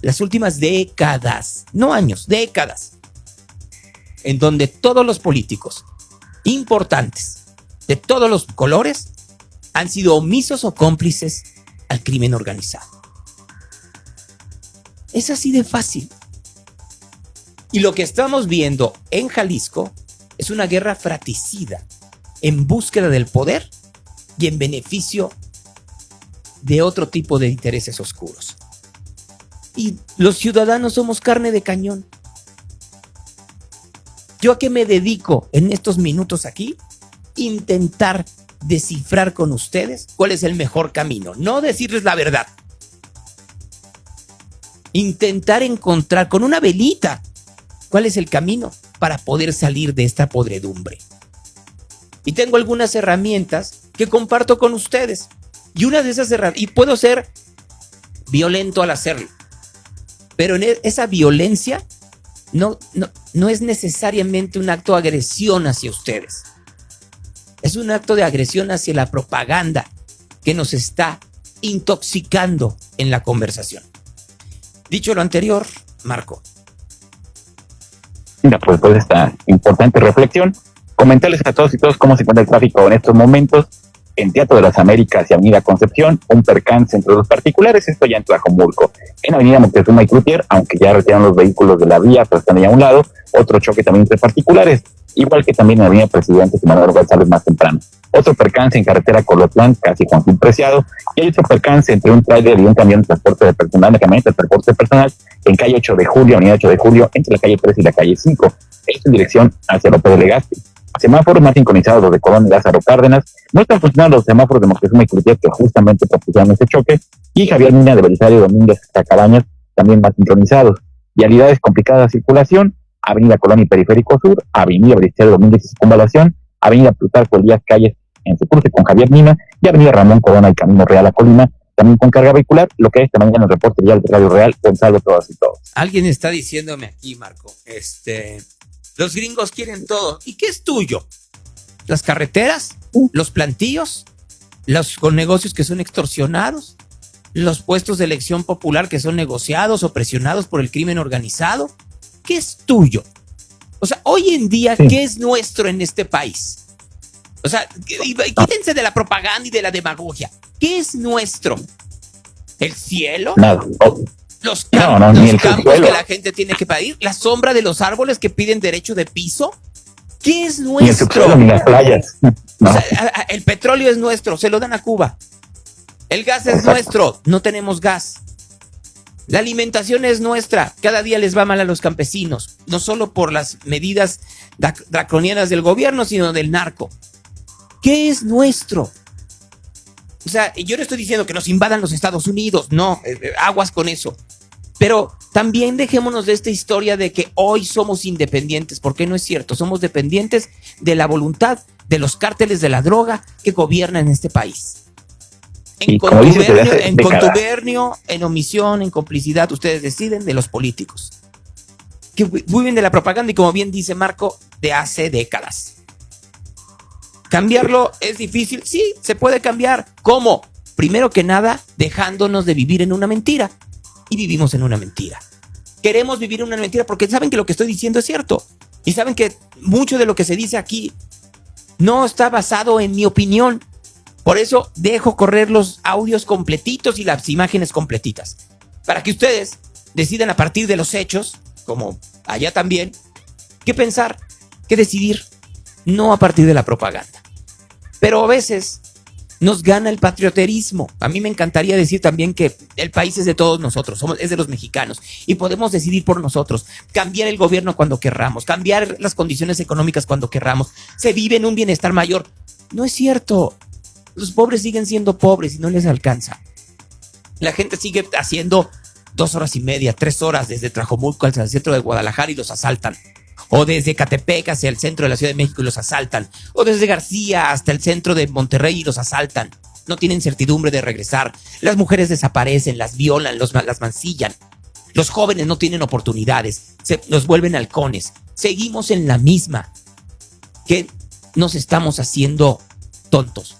[SPEAKER 3] las últimas décadas, no años, décadas, en donde todos los políticos importantes de todos los colores han sido omisos o cómplices al crimen organizado. Es así de fácil. Y lo que estamos viendo en Jalisco es una guerra fratricida en búsqueda del poder y en beneficio de otro tipo de intereses oscuros. Y los ciudadanos somos carne de cañón. ¿Yo a qué me dedico en estos minutos aquí? Intentar descifrar con ustedes cuál es el mejor camino. No decirles la verdad. Intentar encontrar con una velita cuál es el camino para poder salir de esta podredumbre. Y tengo algunas herramientas que comparto con ustedes. Y una de esas herramientas, y puedo ser violento al hacerlo, pero en esa violencia no es necesariamente un acto de agresión hacia ustedes. Es un acto de agresión hacia la propaganda que nos está intoxicando en la conversación. Dicho lo anterior, Marco.
[SPEAKER 17] Mira, pues esta importante reflexión, comentarles a todos y todos cómo se encuentra el tráfico en estos momentos en Teatro de las Américas y Avenida Concepción, un percance entre los particulares, esto ya en Tlajomulco. En Avenida Moctezuma y Cloutier, aunque ya retiraron los vehículos de la vía, pero están ahí a un lado, otro choque también entre particulares, igual que también en Avenida Presidente Manuel González más temprano. Otro percance en carretera Colotlán, casi Juan Gil Preciado, y hay otro percance entre un tráiler y un camión de transporte de personal, de camioneta de transporte personal, en calle 8 de Julio, Avenida 8 de Julio, entre la calle 3 y la calle 5, esto en dirección hacia López de Legazpi. Semáforos más sincronizados, los de Colón y Lázaro Cárdenas. No están funcionando los semáforos de Moctezuma y Cloutier, que justamente propusieron este choque, y Javier Mina de Belisario Domínguez hasta Cabañas, también más sincronizados. Vialidades complicadas de circulación, Avenida Colón y Periférico Sur, Avenida Belisario Domínguez y Circunvalación, Avenida Plutarco Elías Calles en su cruce con Javier Mina, y Avenida Ramón Corona y Camino Real a Colima, también con carga vehicular, lo que es esta mañana el reporte vial de Radio Real, Gonzalo, todas y todos.
[SPEAKER 3] Alguien está diciéndome aquí, Marco, los gringos quieren todo. ¿Y qué es tuyo? ¿Las carreteras? ¿Los plantíos? ¿Los con negocios que son extorsionados? ¿Los puestos de elección popular que son negociados o presionados por el crimen organizado? ¿Qué es tuyo? O sea, hoy en día, ¿qué es nuestro en este país? O sea, quítense de la propaganda y de la demagogia. ¿Qué es nuestro? ¿El cielo?
[SPEAKER 17] Nada.
[SPEAKER 3] Los campos que la gente tiene que pedir, la sombra de los árboles que piden derecho de piso. ¿Qué es nuestro?
[SPEAKER 17] Ni el subsuelo ni las playas. No.
[SPEAKER 3] O sea, el petróleo es nuestro, se lo dan a Cuba. El gas es nuestro, no tenemos gas. La alimentación es nuestra, cada día les va mal a los campesinos, no solo por las medidas draconianas del gobierno, sino del narco. ¿Qué es nuestro? O sea, yo no estoy diciendo que nos invadan los Estados Unidos, no, aguas con eso. Pero también dejémonos de esta historia de que hoy somos independientes, porque no es cierto. Somos dependientes de la voluntad de los cárteles de la droga que gobiernan este país. En contubernio, en omisión, en complicidad, ustedes deciden, de los políticos, que viven de la propaganda y, como bien dice Marco, de hace décadas. ¿Cambiarlo es difícil? Sí, se puede cambiar. ¿Cómo? Primero que nada, dejándonos de vivir en una mentira. Y vivimos en una mentira. Queremos vivir en una mentira porque saben que lo que estoy diciendo es cierto. Y saben que mucho de lo que se dice aquí no está basado en mi opinión. Por eso dejo correr los audios completitos y las imágenes completitas, para que ustedes decidan a partir de los hechos, como allá también, qué pensar, qué decidir, no a partir de la propaganda. Pero a veces nos gana el patrioterismo. A mí me encantaría decir también que el país es de todos nosotros, es de los mexicanos, y podemos decidir por nosotros, cambiar el gobierno cuando querramos, cambiar las condiciones económicas cuando querramos. Se vive en un bienestar mayor. No es cierto. Los pobres siguen siendo pobres y no les alcanza. La gente sigue haciendo 2 horas y media, 3 horas desde Tlajomulco al centro de Guadalajara y los asaltan. O desde Catepec hacia el centro de la Ciudad de México y los asaltan. O desde García hasta el centro de Monterrey y los asaltan. No tienen certidumbre de regresar. Las mujeres desaparecen, las violan, las mancillan. Los jóvenes no tienen oportunidades. Nos vuelven halcones. Seguimos en la misma. ¿Qué nos estamos haciendo tontos?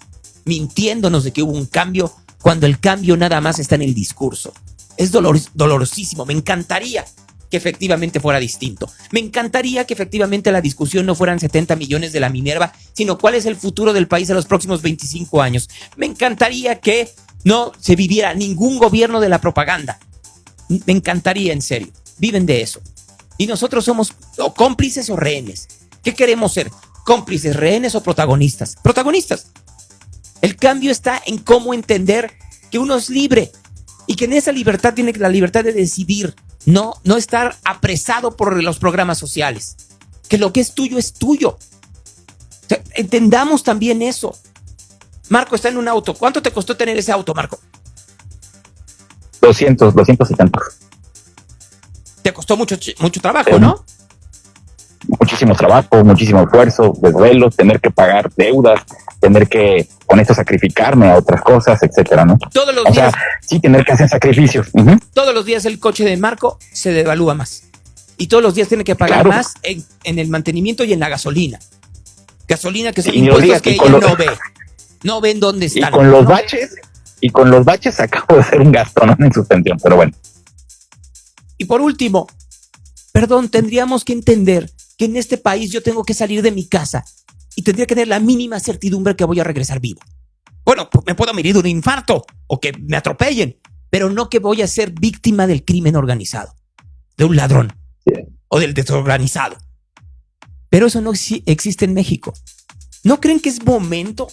[SPEAKER 3] Mintiéndonos de que hubo un cambio cuando el cambio nada más está en el discurso. Es dolorosísimo. Me encantaría que efectivamente fuera distinto. Me encantaría que efectivamente la discusión no fueran 70 millones de la Minerva, sino cuál es el futuro del país a los próximos 25 años. Me encantaría que no se viviera ningún gobierno de la propaganda. Me encantaría, en serio. Viven de eso. Y nosotros somos o cómplices o rehenes. ¿Qué queremos ser? ¿Cómplices, rehenes o protagonistas? Protagonistas. El cambio está en cómo entender que uno es libre y que en esa libertad tiene la libertad de decidir. No estar apresado por los programas sociales. Que lo que es tuyo es tuyo. O sea, entendamos también eso. Marco está en un auto. ¿Cuánto te costó tener ese auto, Marco?
[SPEAKER 17] 200 y tantos.
[SPEAKER 3] Te costó mucho trabajo, ¿no?
[SPEAKER 17] Muchísimo trabajo, muchísimo esfuerzo, desvelos, tener que pagar deudas, tener que con esto sacrificarme a otras cosas, etcétera, ¿no?
[SPEAKER 3] Todos los
[SPEAKER 17] días. Sí, tener que hacer sacrificios.
[SPEAKER 3] Todos los días el coche de Marco se devalúa más. Y todos los días tiene que pagar más en el mantenimiento y en la gasolina. Gasolina que son impuestos que ella no ve. No ven dónde están.
[SPEAKER 17] Y con los baches acabo de hacer un gasto, ¿no? En suspensión, pero bueno.
[SPEAKER 3] Y por último, tendríamos que entender que en este país yo tengo que salir de mi casa y tendría que tener la mínima certidumbre que voy a regresar vivo. Bueno, me puedo morir de un infarto o que me atropellen, pero no que voy a ser víctima del crimen organizado, de un ladrón o del desorganizado. Pero eso no existe en México. ¿No creen que es momento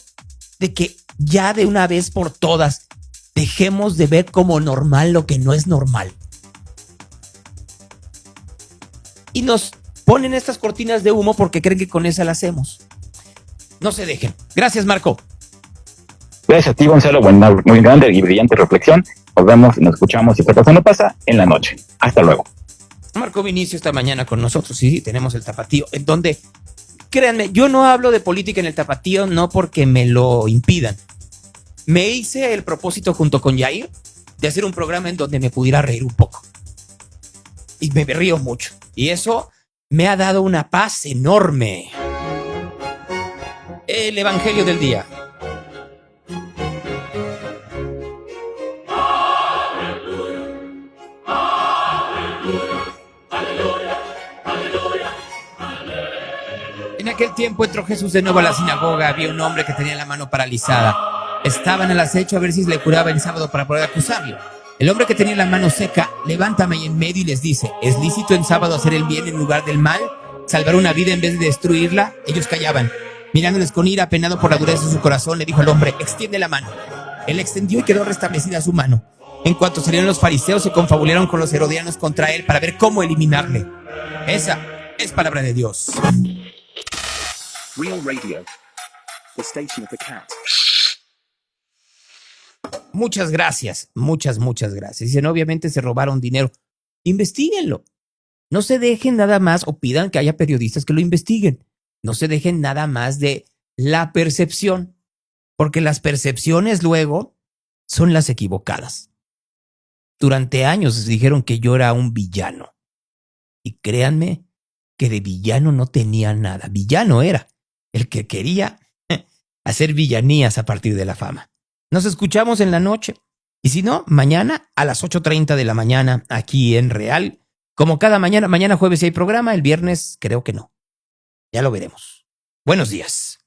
[SPEAKER 3] de que ya de una vez por todas dejemos de ver como normal lo que no es normal? Y nos ponen estas cortinas de humo porque creen que con esa la hacemos. No se dejen. Gracias, Marco.
[SPEAKER 17] Gracias a ti, Gonzalo. Muy grande y brillante reflexión. Nos vemos y nos escuchamos, si otra cosa no pasa, en la noche. Hasta luego.
[SPEAKER 3] Marco Vinicio esta mañana con nosotros. Sí, tenemos el Tapatío, en donde, créanme, yo no hablo de política en el Tapatío, no porque me lo impidan. Me hice el propósito junto con Yair de hacer un programa en donde me pudiera reír un poco. Y me río mucho. Y eso me ha dado una paz enorme. El Evangelio del día. En aquel tiempo entró Jesús de nuevo a la sinagoga. Había un hombre que tenía la mano paralizada. Estaban al acecho a ver si le curaba en sábado para poder acusarlo. El hombre que tenía la mano seca levanta ahí en medio y les dice: ¿es lícito en sábado hacer el bien en lugar del mal? ¿Salvar una vida en vez de destruirla? Ellos callaban. Mirándoles con ira, apenado por la dureza de su corazón, le dijo al hombre: extiende la mano. Él extendió y quedó restablecida su mano. En cuanto salieron los fariseos, se confabularon con los herodianos contra él para ver cómo eliminarle. Esa es palabra de Dios.
[SPEAKER 1] Real Radio, the station of the cat.
[SPEAKER 3] Muchas gracias, muchas gracias. Dicen, obviamente se robaron dinero. Investíguenlo. No se dejen nada más o pidan que haya periodistas que lo investiguen. No se dejen nada más de la percepción, porque las percepciones luego son las equivocadas. Durante años dijeron que yo era un villano. Y créanme que de villano no tenía nada. Villano era el que quería hacer villanías a partir de la fama. Nos escuchamos en la noche. Y si no, mañana a las 8:30 de la mañana aquí en Real. Como cada mañana, mañana jueves hay programa, el viernes creo que no. Ya lo veremos. Buenos días.